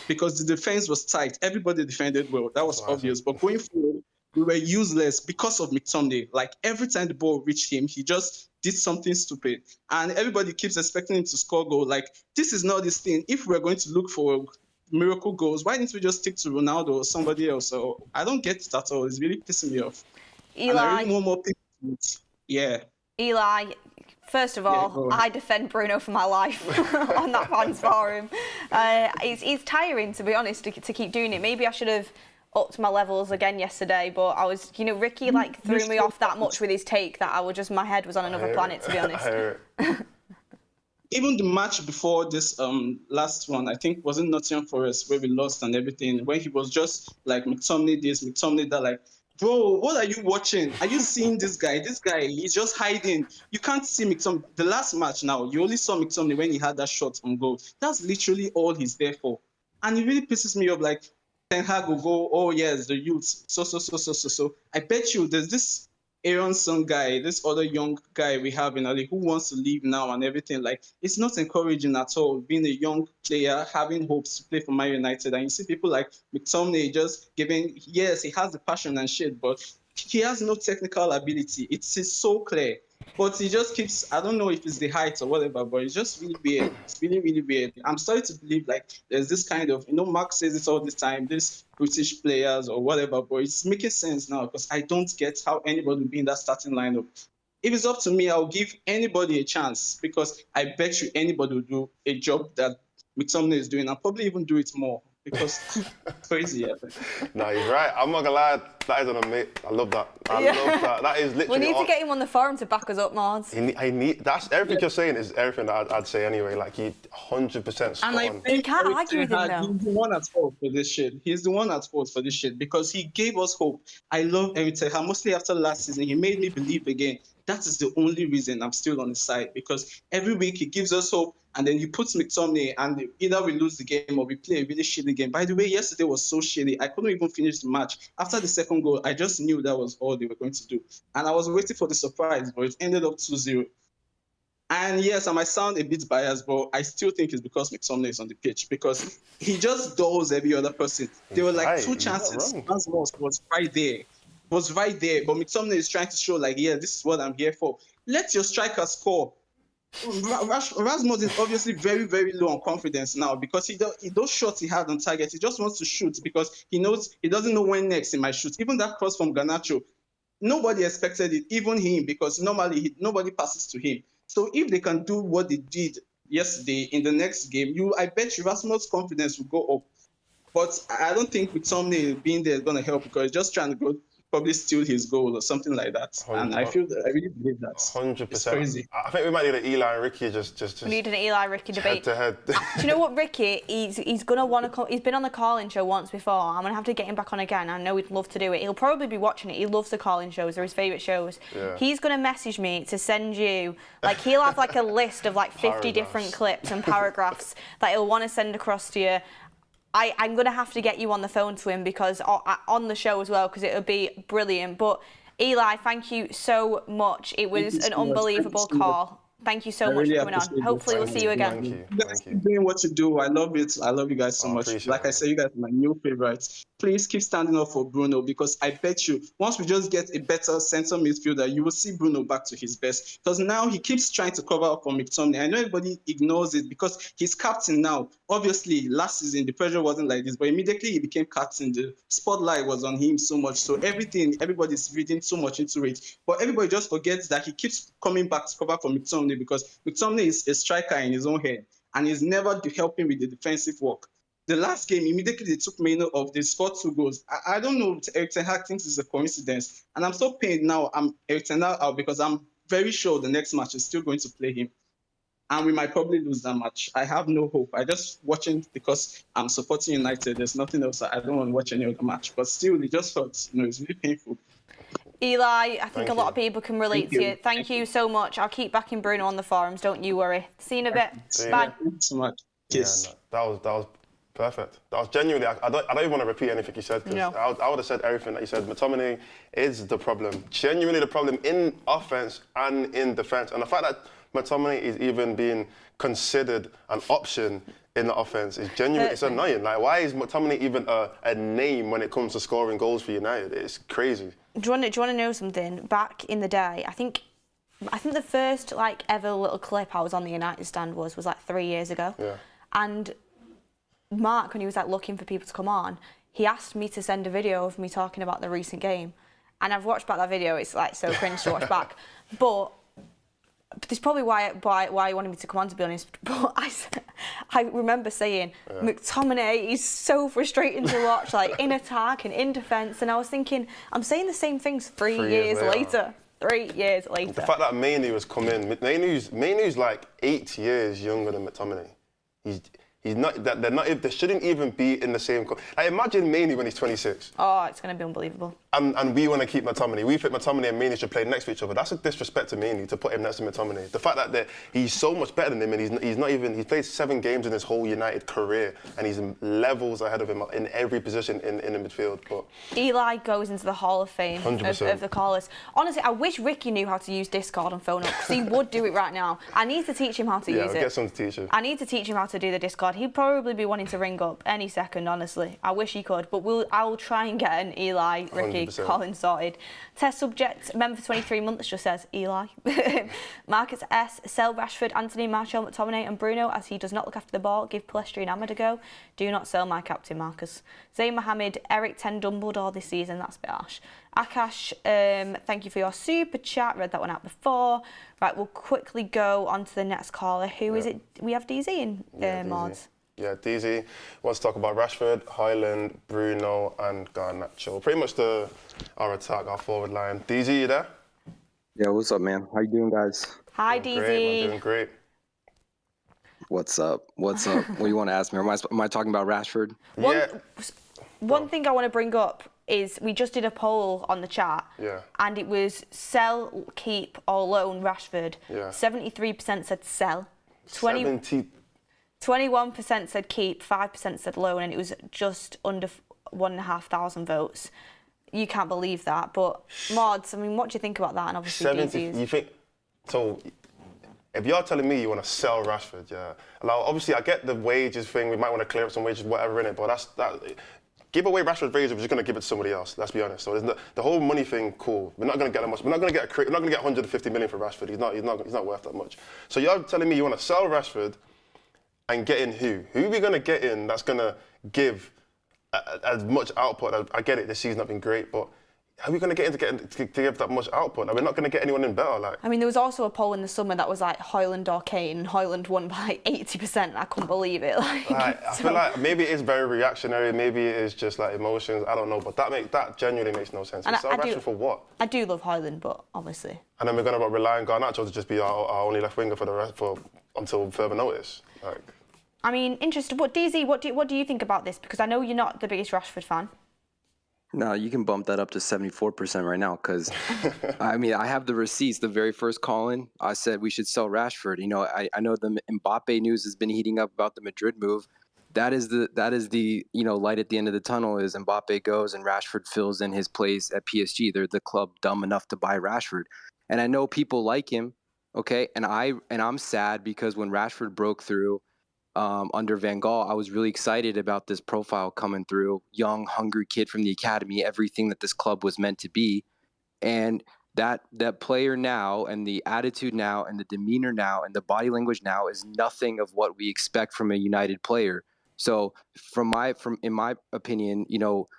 Because the defense was tight. Everybody defended well. That was obvious. But going forward, we were useless because of McTominay. Like, every time the ball reached him, he just did something stupid. And everybody keeps expecting him to score goal. Like, this is not this thing. If we're going to look for miracle goals, why didn't we just stick to Ronaldo or somebody else? So I don't get it at all. It's really pissing me off. Eli, and I really want more people. Yeah. Eli, first of all, I defend Bruno for my life on that fans forum. It's tiring, to be honest, to keep doing it. Maybe I should have upped my levels again yesterday, but I was, Ricky like threw me off that much with his take that my head was on another planet, to be honest. Even the match before this last one, I think, wasn't Nottingham Forest where we lost and everything, when he was just like McTominay this, McTominay that, like, bro, what are you watching? Are you seeing this guy? This guy, he's just hiding. You can't see McTominay. The last match now, you only saw McTominay when he had that shot on goal. That's literally all he's there for. And it really pisses me off, like, Ten Hag will go, oh yes, the youth, so. I bet you there's this Aaron Son guy, this other young guy we have in Ali who wants to leave now and everything. Like, it's not encouraging at all, being a young player, having hopes to play for Man United. And you see people like McTominay just giving, yes, he has the passion and shit, but he has no technical ability. It's so clear. But he just keeps, I don't know if it's the height or whatever, but it's just really weird. It's really, really weird. I'm starting to believe like there's this kind of, Mark says it all the time, this British players or whatever, but it's making sense now because I don't get how anybody would be in that starting lineup. If it's up to me, I'll give anybody a chance because I bet you anybody will do a job that McTominay is doing and probably even do it more. Because it's crazy, yeah. No, you're right. I'm not gonna lie. That is an amazing. I love that. I love that. That is literally. We need to get him on the forum to back us up, Mars. That's everything you're saying is everything that I'd say anyway. Like, he 100% spot on. You can't argue with him though. He's the one at fault for this shit. He's the one at fault for this shit because he gave us hope. I love Eric Ten Hag. Mostly after last season, he made me believe again. That is the only reason I'm still on his side because every week he gives us hope and then he puts McTominay and either we lose the game or we play a really shitty game. By the way, yesterday was so shitty. I couldn't even finish the match. After the second goal, I just knew that was all they were going to do. And I was waiting for the surprise, but it ended up 2-0. And yes, I might sound a bit biased, but I still think it's because McTominay is on the pitch, because he just does every other person. There were like two chances. Rasmus was right there. But McTominay is trying to show like, yeah, this is what I'm here for. Let your striker score. Rasmus is obviously very, very low on confidence now, because those shots he had on target, he just wants to shoot because he doesn't know when next he might shoot. Even that cross from Garnacho, nobody expected it, even him, because normally nobody passes to him. So if they can do what they did yesterday in the next game, I bet you Rasmus' confidence will go up. But I don't think McTominay being there is going to help, because he's just trying to go probably steal his goal or something like that. And I really believe that. 100%. It's crazy. I think we might need an Eli and Ricky just We need an Eli Ricky debate. head to head. Do you know what, Ricky? He's gonna want to. He's been on the call-in show once before. I'm gonna have to get him back on again. I know he'd love to do it. He'll probably be watching it. He loves the call-in shows. They're his favourite shows. Yeah. He's gonna message me to send you. Like, he'll have like a list of like 50 different clips and paragraphs that he'll want to send across to you. I'm going to have to get you on the phone to him, because on the show as well, because it would be brilliant. But Eli, thank you so much. It was an unbelievable call. Thank you so much for coming on. Hopefully we'll see you again. Thank you. You guys keep doing what you do. I love it. I love you guys so much. Like I said, you guys are my new favorites. Please keep standing up for Bruno, because I bet you once we just get a better centre midfielder, you will see Bruno back to his best. Because now he keeps trying to cover up for McTominay. I know everybody ignores it because he's captain now. Obviously, last season the pressure wasn't like this, but immediately he became captain, the spotlight was on him so much. So everybody's reading so much into it. But everybody just forgets that he keeps coming back to cover for McTominay, because McTominay is a striker in his own head, and he's never helping with the defensive work. The last game, immediately they took Maino off. They scored 2 goals. I don't know if Erik ten Hag thinks it's a coincidence. And I'm so pained now. I'm Erik ten Hag out, because I'm very sure the next match is still going to play him. And we might probably lose that match. I have no hope. I just watching because I'm supporting United. There's nothing else. I don't want to watch any other match. But still, it just hurts. It's really painful. Eli, I think a lot of people can relate to you. Thank you so much. I'll keep backing Bruno on the forums. Don't you worry. See you in a bit. Bye. Thank you so much. Yes. Yeah, no, that was perfect. That was genuinely. I don't even want to repeat anything you said, because I would have said everything that you said. McTominay is the problem. Genuinely the problem in offense and in defense. And the fact that McTominay is even being considered an option in the offense is genuinely, it's annoying. Like, why is McTominay even a name when it comes to scoring goals for United? It's crazy. Do you want to know something? Back in the day, I think the first ever little clip I was on the United stand was like 3 years ago. Yeah. And Mark, when he was looking for people to come on, he asked me to send a video of me talking about the recent game. And I've watched back that video. It's so cringe to watch back. But this is probably why he wanted me to come on, to be honest. But I remember saying, McTominay is so frustrating to watch, in attack and in defence. And I was thinking, I'm saying the same things 3 years later. 3 years later. The fact that Mainu has come in, Mainu's like 8 years younger than McTominay. He's not. They're not. They shouldn't even be in the same. Imagine Mainu when he's 26. Oh, it's going to be unbelievable. And we want to keep McTominay. We think McTominay and Mainu should play next to each other. That's a disrespect to Mainu to put him next to McTominay. The fact that he's so much better than him, and he's not even. He's played 7 games in his whole United career, and he's levels ahead of him in every position in the midfield. But Eli goes into the Hall of Fame of the callers. Honestly, I wish Ricky knew how to use Discord and phone up, because he would do it right now. I need to teach him how to use it. Yeah, get someone to teach him. I need to teach him how to do the Discord. He'd probably be wanting to ring up any second, honestly. I wish he could, but I will try and get an Eli, Ricky, 100%. Colin sorted. Test subject, member for 23 months, just says Eli. Marcus S. Sell Rashford, Anthony, Martial, McTominay and Bruno, as he does not look after the ball. Give Palestri and Ahmed a go. Do not sell my captain, Marcus. Zayn Mohammed, Eric 10 Dumbledore this season. That's a bit harsh. Akash, thank you for your super chat. Read that one out before. Right, we'll quickly go on to the next caller. Who is it? We have DZ in mods. Yeah, DZ wants to talk about Rashford, Højlund, Bruno and Garnacho. Pretty much our attack, our forward line. DZ, you there? Yeah, what's up, man? How you doing, guys? Hi, DZ. Great, man, doing great. What's up? What do you want to ask me? Am I talking about Rashford? One thing I want to bring up is we just did a poll on the chat, and it was sell, keep or loan Rashford. 73% said sell. 21% said keep, 5% said loan, and it was just under 1,500 votes. You can't believe that, but Mods, I mean, what do you think about that? And obviously, 70, you think so? If you're telling me you want to sell Rashford, yeah. Now, obviously, I get the wages thing. We might want to clear up some wages, whatever in it, but give away Rashford's wages, we're just going to give it to somebody else. Let's be honest. So the whole money thing, cool. We're not going to get that much. We're not going to get 150 million for Rashford. He's not worth that much. So you're telling me you want to sell Rashford and get in who? Who are we going to get in that's going to give as much output? I get it. This season's not been great, but how are we going to get in to give that much output? We're not going to get anyone in better. Like, I mean, there was also a poll in the summer that was like Højlund or Kane, and Højlund won by 80%. I couldn't believe it. I feel like maybe it is very reactionary. Maybe it is just like emotions. I don't know, but that genuinely makes no sense. So Rashford for what? I do love Højlund, but obviously. And then we're going to rely on Garnacho to just be our only left winger until further notice. Like, I mean, interesting. What DZ? What do you think about this? Because I know you're not the biggest Rashford fan. No, you can bump that up to 74% right now because, I mean, I have the receipts. The very first call-in, I said we should sell Rashford. You know, I know the Mbappe news has been heating up about the Madrid move. That is the light at the end of the tunnel is Mbappe goes and Rashford fills in his place at PSG. They're the club dumb enough to buy Rashford, and I know people like him. Okay, and I'm sad because when Rashford broke through under Van Gaal, I was really excited about this profile coming through. Young, hungry kid from the academy, everything that this club was meant to be. And that player now and the attitude now and the demeanor now and the body language now is nothing of what we expect from a United player. So in my opinion, you know,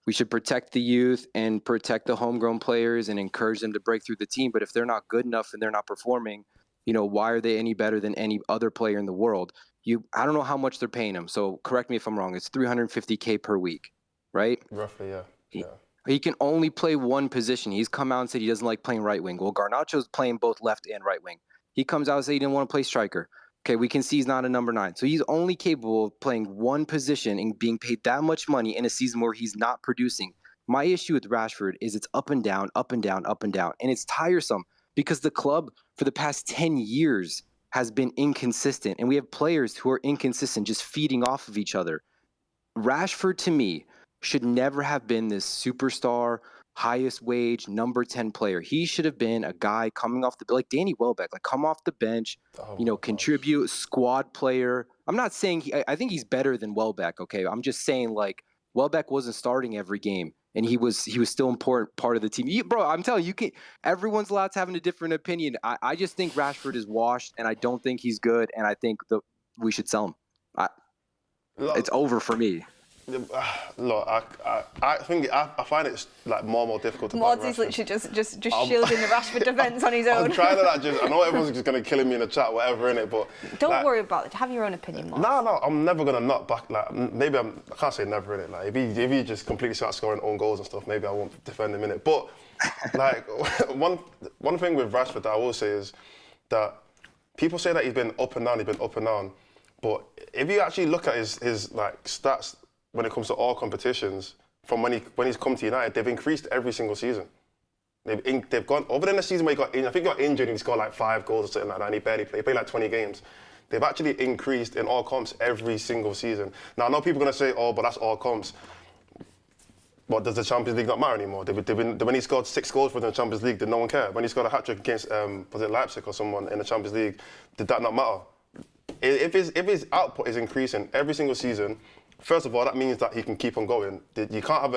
we should protect the youth and protect the homegrown players and encourage them to break through the team. But if they're not good enough and they're not performing, you know, why are they any better than any other player in the world? I don't know how much they're paying him. So correct me if I'm wrong. It's $350K per week, right? Roughly, yeah. He can only play one position. He's come out and said he doesn't like playing right wing. Well, Garnacho's playing both left and right wing. He comes out and says he didn't want to play striker. Okay, we can see he's not a number 9. So he's only capable of playing one position and being paid that much money in a season where he's not producing. My issue with Rashford is it's up and down, up and down, up and down. And it's tiresome because the club for the past 10 years has been inconsistent, and we have players who are inconsistent, just feeding off of each other. Rashford, to me, should never have been this superstar, highest wage, number 10 player. He should have been a guy coming off like Danny Welbeck, like come off the bench, contribute, squad player. I'm not saying I think he's better than Welbeck, okay? I'm just saying like Welbeck wasn't starting every game. And he was still important part of the team. Bro, I'm telling you, everyone's allowed to have a different opinion. I just think Rashford is washed, and I don't think he's good, and I think we should sell him. It's over for me. Look, I think I find it like more and more difficult to buy Mods is literally just I'm shielding the Rashford defence on his own. I'm trying to I know everyone's just going to kill me in the chat, whatever, innit, but... Don't worry about it. Have your own opinion, Mods. No, I'm never going to not back, like, maybe I can't say never, innit, like, if he just completely starts scoring own goals and stuff, maybe I won't defend him, innit, but, like, one thing with Rashford that I will say is that people say that he's been up and down, but if you actually look at his like, stats, when it comes to all competitions, from when he's come to United, they've increased every single season. They've gone, other than the season where I think he got injured and he scored like 5 goals or something like that, and he barely played. He played like 20 games. They've actually increased in all comps every single season. Now, I know people are going to say, oh, but that's all comps. But does the Champions League not matter anymore? When he scored 6 goals for the Champions League, did no one care? When he scored a hat-trick against, was it Leipzig or someone in the Champions League, did that not matter? If his output is increasing every single season, first of all, that means that he can keep on going. You can't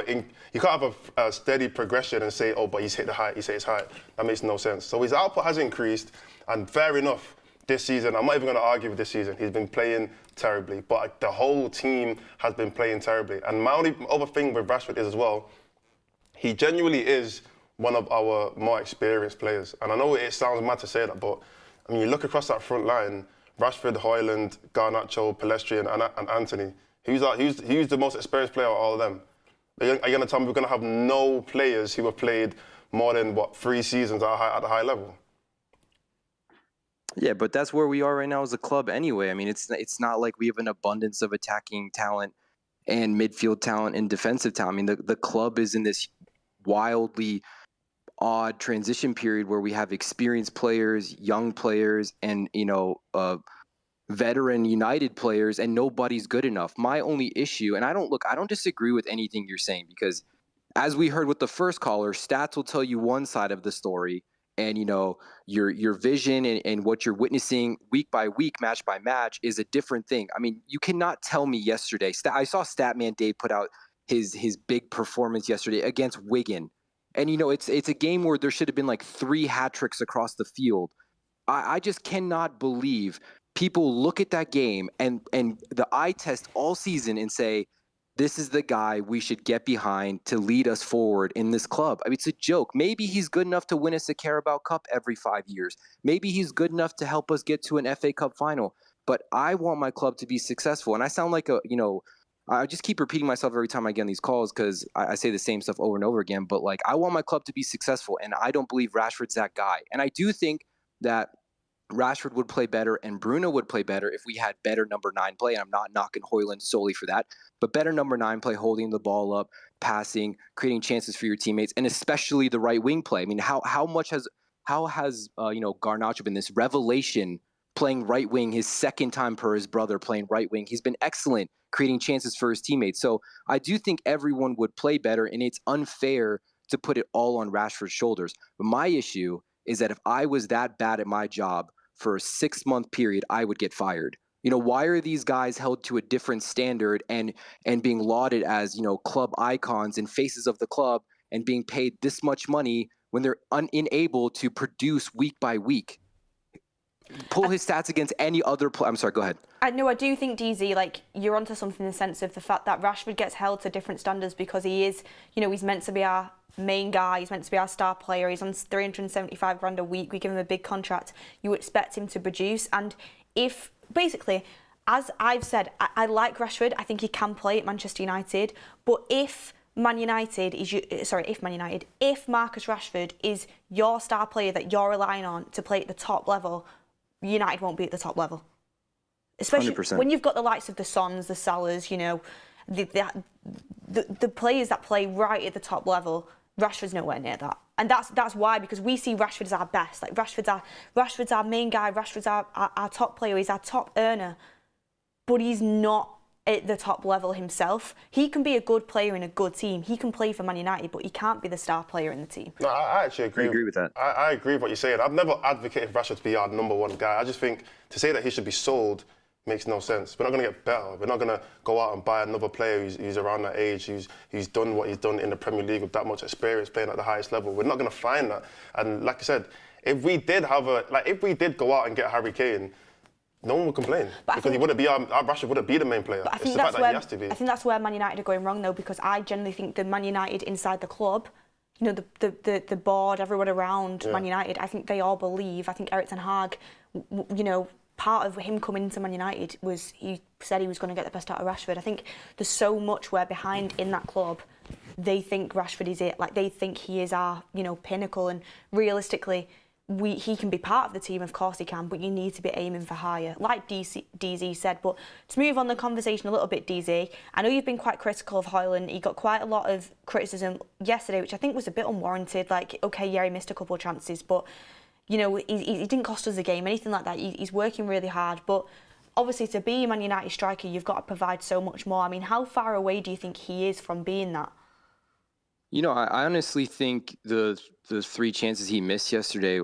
have a steady progression and say, oh, but he's hit the height, he's hit his height. That makes no sense. So his output has increased, and fair enough, this season, I'm not even going to argue with this season. He's been playing terribly, but the whole team has been playing terribly. And my only other thing with Rashford is as well, he genuinely is one of our more experienced players. And I know it sounds mad to say that, but I mean, you look across that front line, Rashford, Højlund, Garnacho, Pellistri, and Anthony. Who's the most experienced player of all of them? Are you going to tell me we're going to have no players who have played more than, 3 seasons at a high level? Yeah, but that's where we are right now as a club anyway. I mean, it's not like we have an abundance of attacking talent and midfield talent and defensive talent. I mean, the club is in this wildly odd transition period where we have experienced players, young players, and, veteran United players, and nobody's good enough. My only issue, and I don't disagree with anything you're saying, because as we heard with the first caller, stats will tell you one side of the story, and your vision and what you're witnessing week by week, match by match is a different thing. I mean, you cannot tell me yesterday. I saw Statman Dave put out his big performance yesterday against Wigan, and it's a game where there should have been like 3 hat tricks across the field. I just cannot believe people look at that game and the eye test all season and say, this is the guy we should get behind to lead us forward in this club. I mean, it's a joke. Maybe he's good enough to win us a Carabao Cup every 5 years. Maybe he's good enough to help us get to an FA Cup final. But I want my club to be successful. And I sound like I just keep repeating myself every time I get on these calls because I say the same stuff over and over again. But like, I want my club to be successful, and I don't believe Rashford's that guy. And I do think that Rashford would play better and Bruno would play better if we had better number 9 play. And I'm not knocking Højlund solely for that, but better number 9 play, holding the ball up, passing, creating chances for your teammates, and especially the right wing play. I mean, how has Garnacho been this revelation playing right wing, his second time per his brother playing right wing? He's been excellent creating chances for his teammates. So I do think everyone would play better, and it's unfair to put it all on Rashford's shoulders. But my issue is that if I was that bad at my job for a 6-month period, I would get fired. Why are these guys held to a different standard and being lauded as, club icons and faces of the club and being paid this much money when they're unable to produce week by week? Pull his stats against any other player. I'm sorry, go ahead. I do think, DZ, like, you're onto something in the sense of the fact that Rashford gets held to different standards because he is, he's meant to be our main guy, he's meant to be our star player, he's on 375 grand a week, we give him a big contract, you expect him to produce. And if, basically, as I've said, I like Rashford, I think he can play at Manchester United, but if Marcus Rashford is your star player that you're relying on to play at the top level, United won't be at the top level. Especially 100%. When you've got the likes of the Sons, the Salahs, the players that play right at the top level. Rashford's nowhere near that, and that's why, because we see Rashford as our best. Like, Rashford's our main guy. Rashford's our top player. He's our top earner, but he's not at the top level himself. He can be a good player in a good team. He can play for Man United, but he can't be the star player in the team. No, I actually agree. I agree with that. I agree with what you're saying. I've never advocated for Rashford to be our number 1 guy. I just think to say that he should be sold makes no sense. We're not going to get better. We're not going to go out and buy another player who's around that age, who's done what he's done in the Premier League with that much experience playing at the highest level. We're not going to find that. And like I said, if we did go out and get Harry Kane, no one would complain, because he wouldn't be our Rashford wouldn't be the main player. But I think that's where he has to be. I think that's where Man United are going wrong, though, because I generally think the Man United inside the club, the board, everyone around Man United, I think they all believe. I think Erik ten Hag, part of him coming into Man United was he said he was going to get the best out of Rashford. I think there's so much we're behind in that club. They think Rashford is it. Like, they think he is our, pinnacle. And realistically, he can be part of the team, of course he can, but you need to be aiming for higher, like DZ said. But to move on the conversation a little bit, DZ, I know you've been quite critical of Højlund. He got quite a lot of criticism yesterday, which I think was a bit unwarranted. Like, okay, yeah, he missed a couple of chances, but he didn't cost us the game, anything like that. He's working really hard, but obviously to be a Man United striker, you've got to provide so much more. I mean, how far away do you think he is from being that? I honestly think the 3 chances he missed yesterday,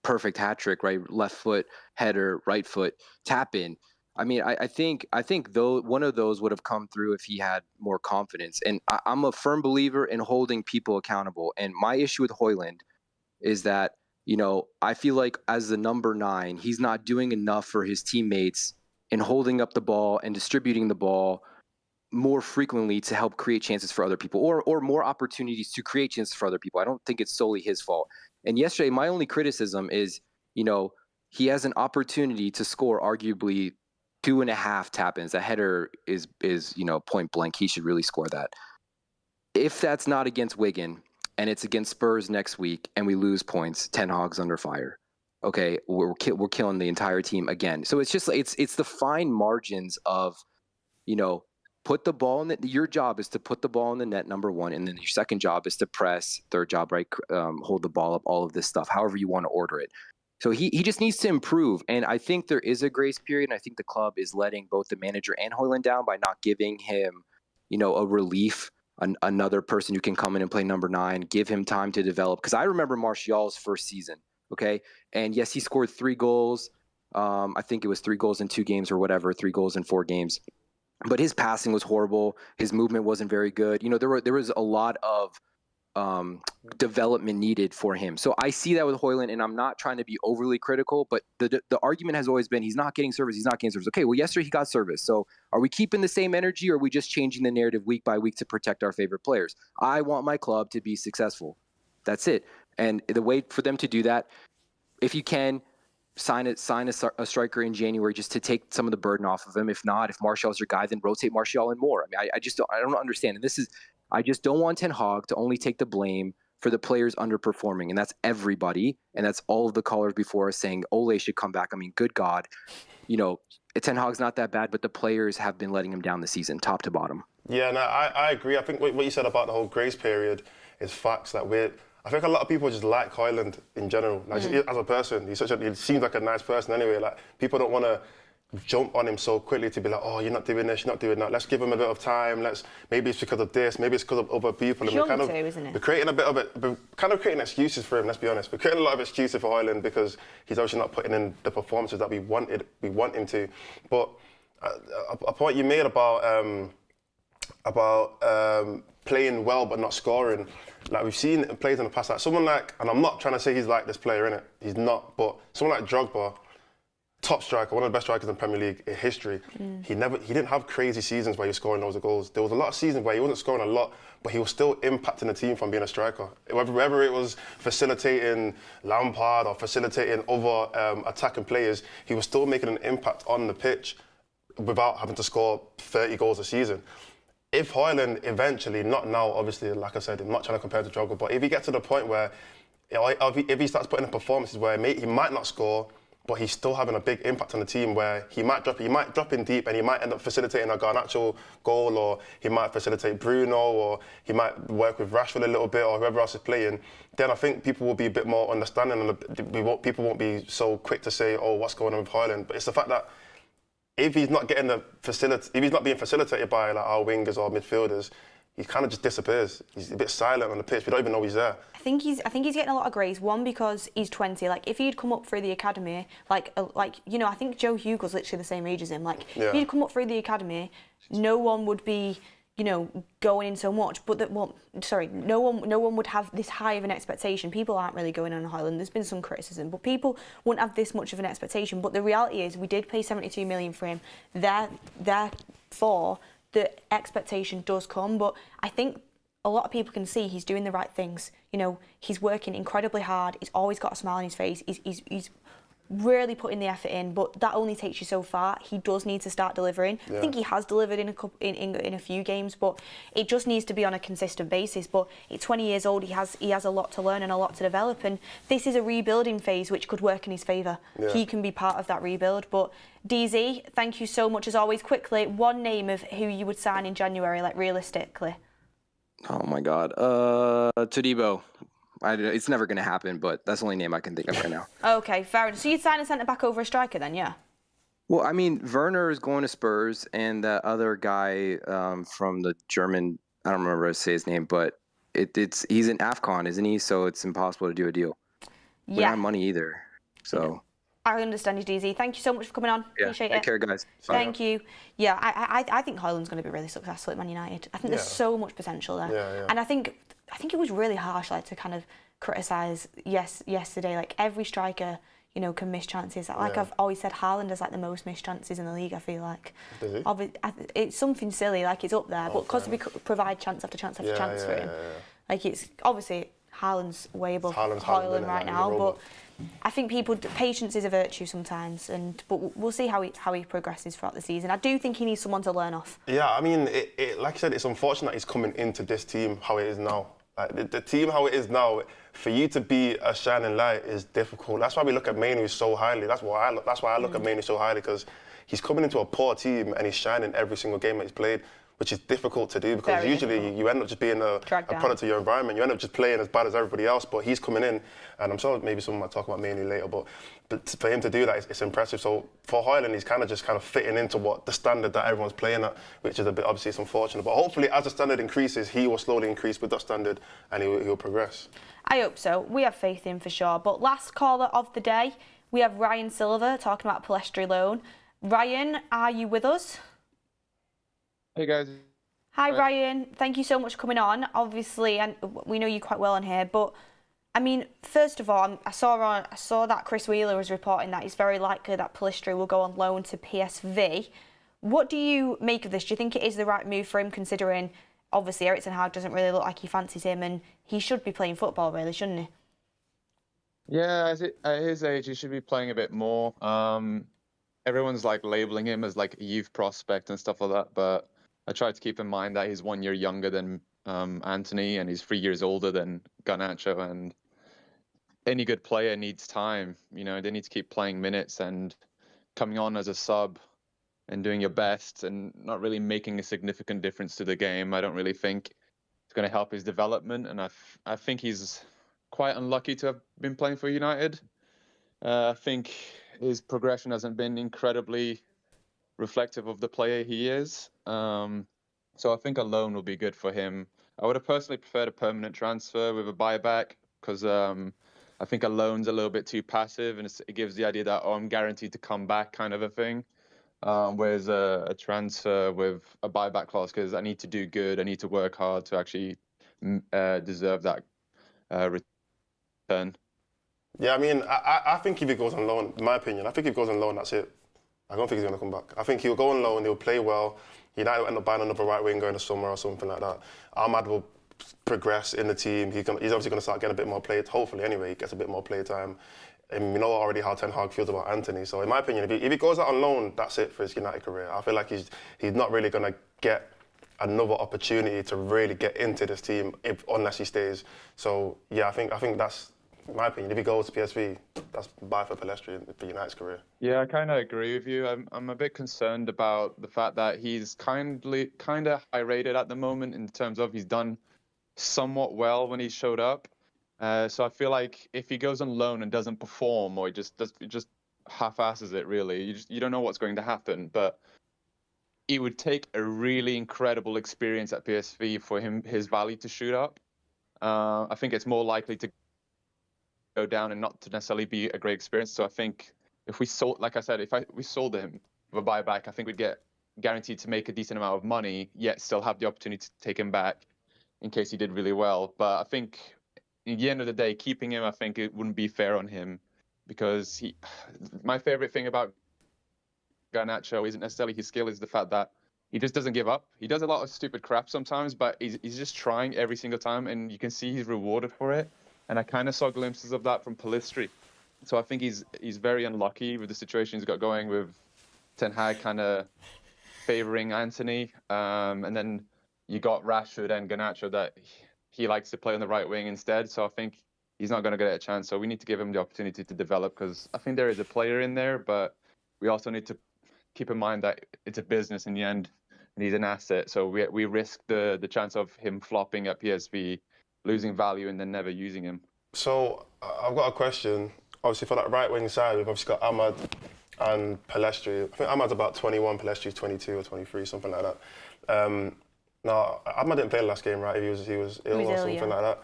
perfect hat trick, right? Left foot header, right foot tap in. I mean, I think though one of those would have come through if he had more confidence. And I'm a firm believer in holding people accountable. And my issue with Højlund is that, I feel like as the number 9, he's not doing enough for his teammates in holding up the ball and distributing the ball more frequently to help create chances for other people, or more opportunities to create chances for other people. I don't think it's solely his fault. And yesterday, my only criticism is, he has an opportunity to score arguably 2.5 tap-ins. A header is point blank. He should really score that. If that's not against Wigan and it's against Spurs next week and we lose points, Ten Hag's under fire. Okay, we're killing the entire team again. So it's just it's the fine margins of, put the ball in your job is to put the ball in the net, number 1, and then your second job is to press, third job, right, hold the ball up, all of this stuff, however you want to order it. So he just needs to improve, and I think there is a grace period, and I think the club is letting both the manager and Højlund down by not giving him, a relief another person who can come in and play number 9, give him time to develop. Because I remember Martial's first season, okay? And yes, he scored 3 goals. I think it was 3 goals in 2 games or whatever, 3 goals in 4 games. But his passing was horrible. His movement wasn't very good. You know, there was a lot of development needed for him. So I see that with Højlund, and I'm not trying to be overly critical, but the argument has always been he's not getting service. Okay, well, yesterday he got service. So are we keeping the same energy, or are we just changing the narrative week by week to protect our favorite players? I want my club to be successful. That's it. And the way for them to do that, if you can, sign a striker in January just to take some of the burden off of him. If not, if Martial's your guy, then rotate Martial in more. I mean, I don't understand. And I just don't want Ten Hag to only take the blame for the players underperforming. And that's everybody. And that's all of the callers before us saying Ole should come back. I mean, good God, you know, Ten Hag's not that bad, but the players have been letting him down this season, top to bottom. Yeah, no, I agree. I think what you said about the whole grace period is facts. I think a lot of people just like Højlund in general. Like, as a person, he seems like a nice person anyway. Like, people don't want to jump on him so quickly to be like, oh, you're not doing this, you're not doing that. Let's give him a bit of time. Maybe it's because of this, maybe it's because of other people. It's young too, isn't it? We're creating a bit of it. We're kind of creating excuses for him. Let's be honest. We're creating a lot of excuses for Højlund because he's obviously not putting in the performances that we want him to. But a point you made about playing well but not scoring. Like, we've seen players in the past, like someone like, and I'm not trying to say he's like this player, innit? He's not, but someone like Drogba, top striker, one of the best strikers in Premier League in history. He didn't have crazy seasons where he was scoring loads of goals. There was a lot of seasons where he wasn't scoring a lot, but he was still impacting the team from being a striker. Whether it was facilitating Lampard or facilitating other attacking players, he was still making an impact on the pitch without having to score 30 goals a season. If Højlund eventually, not now, obviously, like I said, I'm not trying to compare to Drogba, but if he gets to the point where, if he starts putting in performances where he might not score, but he's still having a big impact on the team, where he might drop in deep and he might end up facilitating a Garnacho goal, or he might facilitate Bruno, or he might work with Rashford a little bit, or whoever else is playing, then I think people will be a bit more understanding, and people won't be so quick to say, oh, what's going on with Højlund? But it's the fact that if he's not getting if he's not being facilitated by like our wingers or midfielders, he kind of just disappears. He's a bit silent on the pitch. We don't even know he's there. I think he's getting a lot of grace. One, because he's 20. Like, if he'd come up through the academy, like you know, I think Joe Hugo's literally the same age as him. Like, if he'd come up through the academy, no one would be, you know, going in so much. But no one would have this high of an expectation. People aren't really going on Højlund. There's been some criticism, but people wouldn't have this much of an expectation. But the reality is, we did pay 72 million for him. Therefore, the expectation does come. But I think a lot of people can see he's doing the right things. You know, he's working incredibly hard. He's always got a smile on his face. He's really putting the effort in, but that only takes you so far. He does need to start delivering. Yeah. I think he has delivered in a few games, but it just needs to be on a consistent basis. But at 20 years old, he has a lot to learn and a lot to develop, and this is a rebuilding phase which could work in his favour. Yeah. He can be part of that rebuild. But DZ, thank you so much as always. Quickly, one name of who you would sign in January, like realistically. Oh my God, Todibo. It's never going to happen, but that's the only name I can think of right now. Okay, fair enough. So you'd sign a centre-back over a striker then, yeah? Well, I mean, Werner is going to Spurs, and that other guy from the German, I don't remember how to say his name, but he's in AFCON, isn't he? So it's impossible to do a deal. Yeah. We don't have money either, so... I understand you, DZ. Thank you so much for coming on. Yeah, appreciate take care, guys. Thank you. Yeah, I think Højlund's going to be really successful at Man United. I think there's so much potential there. Yeah. And I think it was really harsh, like, to kind of criticise yesterday. Like, every striker, you know, can miss chances. Like I've always said, Haaland has like the most missed chances in the league, I feel like. Does he? It's something silly, like it's up there, but because we provide chance after chance after chance for him. Like, it's obviously Haaland's way above Højlund right now, but I think patience is a virtue sometimes, but we'll see how he progresses throughout the season. I do think he needs someone to learn off. Yeah, I mean, like I said, it's unfortunate he's coming into this team how it is now. Like, the team how it is now, for you to be a shining light is difficult. That's why we look at Manu so highly. That's why I look at Manu so highly, because he's coming into a poor team and he's shining every single game that he's played. which is difficult to do because Very usually difficult. you end up just being a Dragged down. product of your environment. You end up just playing as bad as everybody else, but he's coming in, and I'm sure maybe someone might talk about mainly later, but for him to do that, it's impressive. So for Højlund, he's kind of fitting into what the standard that everyone's playing at, which is a bit, obviously it's unfortunate, but hopefully as the standard increases, he will slowly increase with that standard and he'll progress. I hope so. We have faith in for sure. But last caller of the day, we have Ryan Silver talking about Palestri loan. Ryan, are you with us? Hey guys. Hi Ryan, thank you so much for coming on. Obviously, and we know you quite well on here, but I mean, first of all, I saw that Chris Wheeler was reporting that it's very likely that Palestri will go on loan to PSV. What do you make of this? Do you think it is the right move for him, considering obviously Erik ten Hag doesn't really look like he fancies him, and he should be playing football, really, shouldn't he? Yeah, at his age, he should be playing a bit more. Everyone's like labeling him as like a youth prospect and stuff like that, but I try to keep in mind that he's 1 year younger than Anthony, and he's 3 years older than Garnacho, and any good player needs time. You know, they need to keep playing minutes and coming on as a sub and doing your best and not really making a significant difference to the game. I don't really think it's going to help his development, and I think he's quite unlucky to have been playing for United. I think his progression hasn't been incredibly reflective of the player he is. So I think a loan will be good for him. I would have personally preferred a permanent transfer with a buyback because I think a loan's a little bit too passive, and it gives the idea that, oh, I'm guaranteed to come back kind of a thing. Whereas a transfer with a buyback clause, because I need to do good, I need to work hard to actually deserve that return. Yeah, I mean, I think if he goes on loan, in my opinion, I think if he goes on loan, that's it. I don't think he's going to come back. I think he'll go on loan, he'll play well. United will end up buying another right winger in the summer or something like that. Ahmad will progress in the team. He's obviously going to start getting a bit more play, hopefully anyway, he gets a bit more play time. And we know already how Ten Hag feels about Anthony. So in my opinion, if he goes out on loan, that's it for his United career. I feel like he's not really going to get another opportunity to really get into this team unless he stays. So yeah, I think that's, in my opinion, if he goes to PSV, that's bye for Palestri for United's career. Yeah, I kind of agree with you. I'm a bit concerned about the fact that he's kind of high rated at the moment in terms of he's done somewhat well when he showed up. So I feel like if he goes on loan and doesn't perform, or he just half-asses it, really, you don't know what's going to happen. But it would take a really incredible experience at PSV for his value to shoot up. I think it's more likely to go down and not to necessarily be a great experience. So I think if we sold, like I said, we sold him with a buyback, I think we'd get guaranteed to make a decent amount of money, yet still have the opportunity to take him back in case he did really well. But I think at the end of the day, keeping him, I think it wouldn't be fair on him, because my favorite thing about Garnacho isn't necessarily his skill, is the fact that he just doesn't give up. He does a lot of stupid crap sometimes, but he's just trying every single time, and you can see he's rewarded for it. And I kind of saw glimpses of that from Palestri. So I think he's very unlucky with the situation he's got going, with Ten Hag kind of favouring Anthony. And then you got Rashford and Garnacho that he likes to play on the right wing instead. So I think he's not going to get a chance. So we need to give him the opportunity to develop, because I think there is a player in there, but we also need to keep in mind that it's a business in the end, and he's an asset. So we risk the chance of him flopping at PSV, losing value, and then never using him. So I've got a question. Obviously, for that right wing side, we've obviously got Ahmad and Palestri. I think Ahmad's about 21, Palestri's 22 or 23, something like that. Now, Ahmad didn't play the last game, right? He was ill or something like that.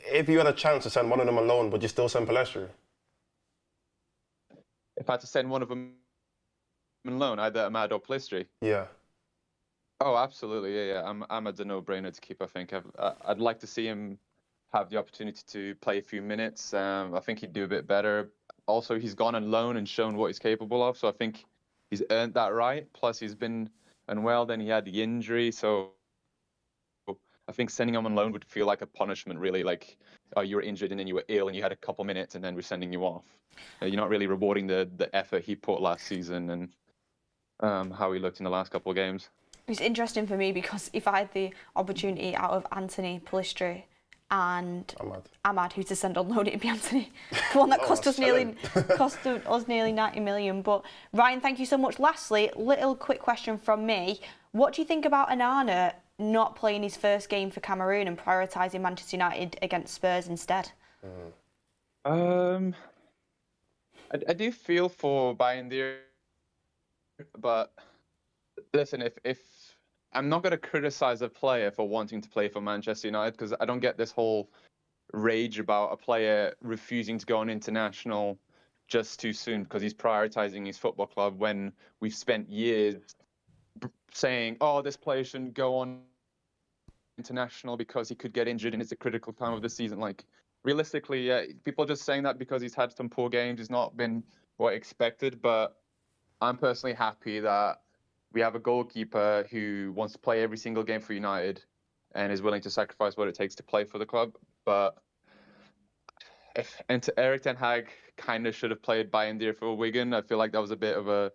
If you had a chance to send one of them alone, would you still send Palestri? If I had to send one of them alone, either Ahmad or Palestri? Yeah. Oh, absolutely. Yeah. Ahmad's a no-brainer to keep, I think. I'd like to see him have the opportunity to play a few minutes. I think he'd do a bit better. Also, he's gone on loan and shown what he's capable of, so I think he's earned that right. Plus, he's been unwell, then he had the injury, so I think sending him on loan would feel like a punishment, really. Like, oh, you were injured and then you were ill and you had a couple minutes and then we're sending you off. You're not really rewarding the effort he put last season and how he looked in the last couple of games. It's interesting for me, because if I had the opportunity out of Anthony, Palestri and Ahmad, who's the send on loan, it'd be Anthony. The one that cost us nearly 90 million. But Ryan, thank you so much. Lastly, little quick question from me. What do you think about Onana not playing his first game for Cameroon and prioritising Manchester United against Spurs instead? I do feel for Bayern, but listen, if I'm not going to criticize a player for wanting to play for Manchester United, because I don't get this whole rage about a player refusing to go on international just too soon because he's prioritizing his football club, when we've spent years saying, oh, this player shouldn't go on international because he could get injured and it's a critical time of the season. Like, realistically, yeah, people are just saying that because he's had some poor games. He's not been what expected, but I'm personally happy that we have a goalkeeper who wants to play every single game for United and is willing to sacrifice what it takes to play for the club. But Erik ten Hag kind of should have played Bayern for Wigan. I feel like that was a bit of a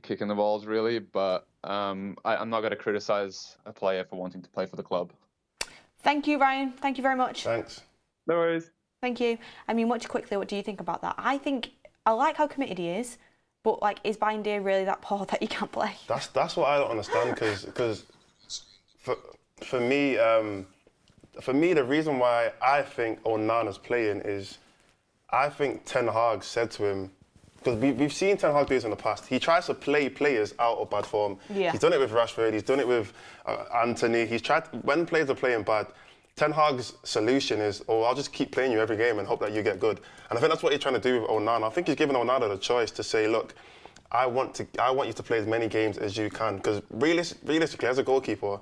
kick in the balls, really. But I'm not going to criticize a player for wanting to play for the club. Thank you, Ryan. Thank you very much. Thanks. No worries. Thank you. I mean, much quickly, what do you think about that? I like how committed he is. But, like, is Bayern really that poor that he can't play? That's what I don't understand, because for me, the reason why I think Onana's playing is, I think Ten Hag said to him, because we've seen Ten Hag do this in the past. He tries to play players out of bad form. Yeah. He's done it with Rashford. He's done it with Anthony. He's tried when players are playing bad. Ten Hag's solution is, I'll just keep playing you every game and hope that you get good. And I think that's what he's trying to do with Onana. I think he's giving Onana the choice to say, look, I want you to play as many games as you can. Because realistically, as a goalkeeper,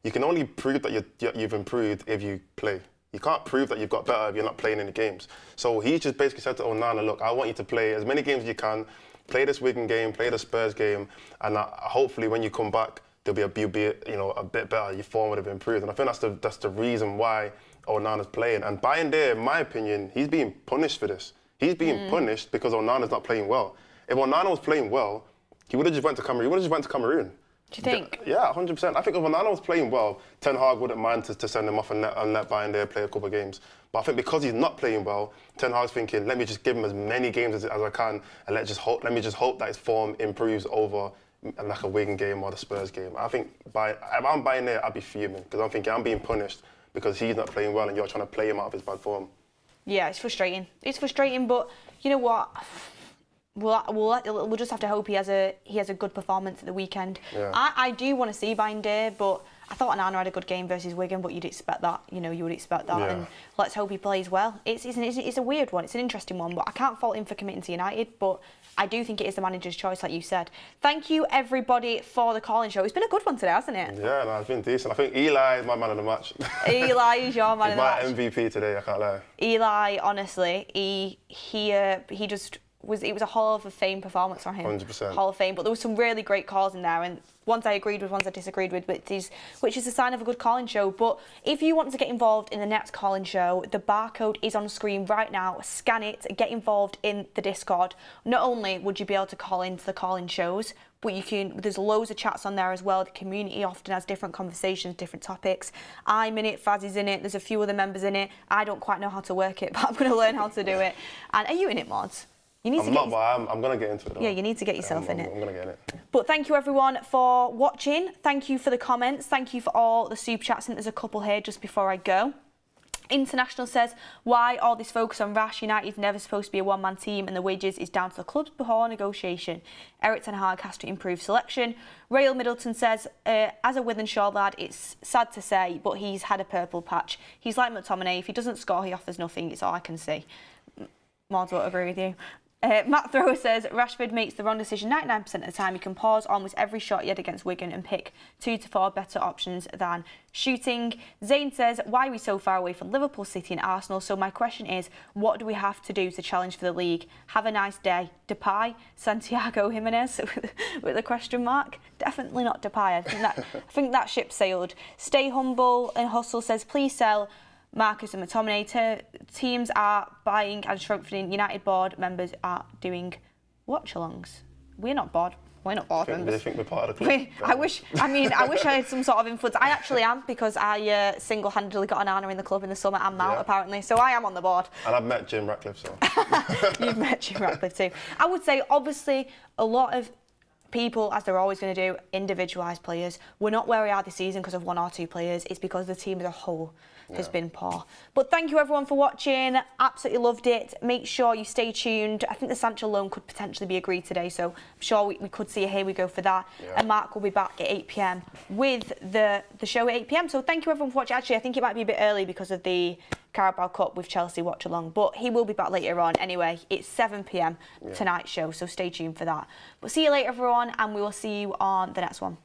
you can only prove that you've improved if you play. You can't prove that you've got better if you're not playing any games. So he just basically said to Onana, look, I want you to play as many games as you can, play this Wigan game, play the Spurs game, and hopefully when you come back, you'll be a bit better. Your form would have improved, and I think that's the reason why Onana's playing. And Bayern, in my opinion, he's being punished for this. He's being punished because Onana's not playing well. If Onana was playing well, he would have just went to Cameroon. Do you think? Yeah, 100%. I think if Onana was playing well, Ten Hag wouldn't mind to send him off and let Bayern play a couple of games. But I think because he's not playing well, Ten Hag's thinking, let me just give him as many games as I can, and let me just hope that his form improves over like a Wigan game or the Spurs game. I think if I'm buying there, I'd be fuming, because I'm thinking I'm being punished because he's not playing well and you're trying to play him out of his bad form. Yeah, it's frustrating. It's frustrating, but you know what? We'll just have to hope he has a good performance at the weekend. Yeah. I do want to see Bayern, but I thought Onana had a good game versus Wigan, but you'd expect that. You would expect that, Yeah. and let's hope he plays well. It's a weird one. It's an interesting one, but I can't fault him for committing to United. But I do think it is the manager's choice, like you said. Thank you, everybody, for the call-in show. It's been a good one today, hasn't it? Yeah, no, it's been decent. I think Eli is my man of the match. Eli is your man of the match. He's my MVP today, I can't lie. Eli, honestly, he just was. It was a Hall of Fame performance from him. 100%. Hall of Fame, but there was some really great calls in there, and ones I agreed with, ones I disagreed with, which is a sign of a good call-in show. But if you want to get involved in the next call-in show, the barcode is on screen right now. Scan it, get involved in the Discord. Not only would you be able to call into the call-in shows, but there's loads of chats on there as well. The community often has different conversations, different topics. I'm in it, Faz is in it, there's a few other members in it. I don't quite know how to work it, but I'm going to learn how to do it. And are you in it, Mods? I'm not, but I'm going to get into it, though. Yeah, you need to get yourself in it. I'm going to get in it. But thank you, everyone, for watching. Thank you for the comments. Thank you for all the super chats. I think there's a couple here just before I go. International says, why all this focus on Rash? United's never supposed to be a one-man team, and the wages is down to the clubs before negotiation. Erik ten Hag has to improve selection. Rail Middleton says, as a Wythenshawe lad, it's sad to say, but he's had a purple patch. He's like McTominay. If he doesn't score, he offers nothing. It's all I can see. Mods won't agree with you. Matt Thrower says, Rashford makes the wrong decision 99% of the time. He can pause almost every shot he had against Wigan and pick 2 to 4 better options than shooting. Zayn says, why are we so far away from Liverpool, City and Arsenal? So my question is, what do we have to do to challenge for the league? Have a nice day. Depay, Santiago Jimenez with a question mark. Definitely not Depay. I think that ship sailed. Stay humble and Hustle says, please sell Marcus and McTominay. Teams are buying and strengthening. United board members are doing watch-alongs. we're not bored. We're not bored. They think we're part of the club. I wish I had some sort of influence. I actually am, because I single-handedly got an honour in the club in the summer and Mount, apparently. So I am on the board. And I've met Jim Ratcliffe, so. You've met Jim Ratcliffe too. I would say, obviously, a lot of people, as they're always going to do, individualise players. We're not where we are this season because of one or two players. It's because the team as a whole has been poor. But thank you everyone for watching. Absolutely loved it. Make sure you stay tuned. I think the Sancho loan could potentially be agreed today, so I'm sure we could see a here we go for that. And Mark will be back at 8 p.m. with the show at 8 p.m. So thank you everyone for watching. Actually, I think it might be a bit early because of the Carabao Cup with Chelsea watch along, but he will be back later on. Anyway, it's 7 p.m. tonight's show, so stay tuned for that. But see you later everyone, and we will see you on the next one.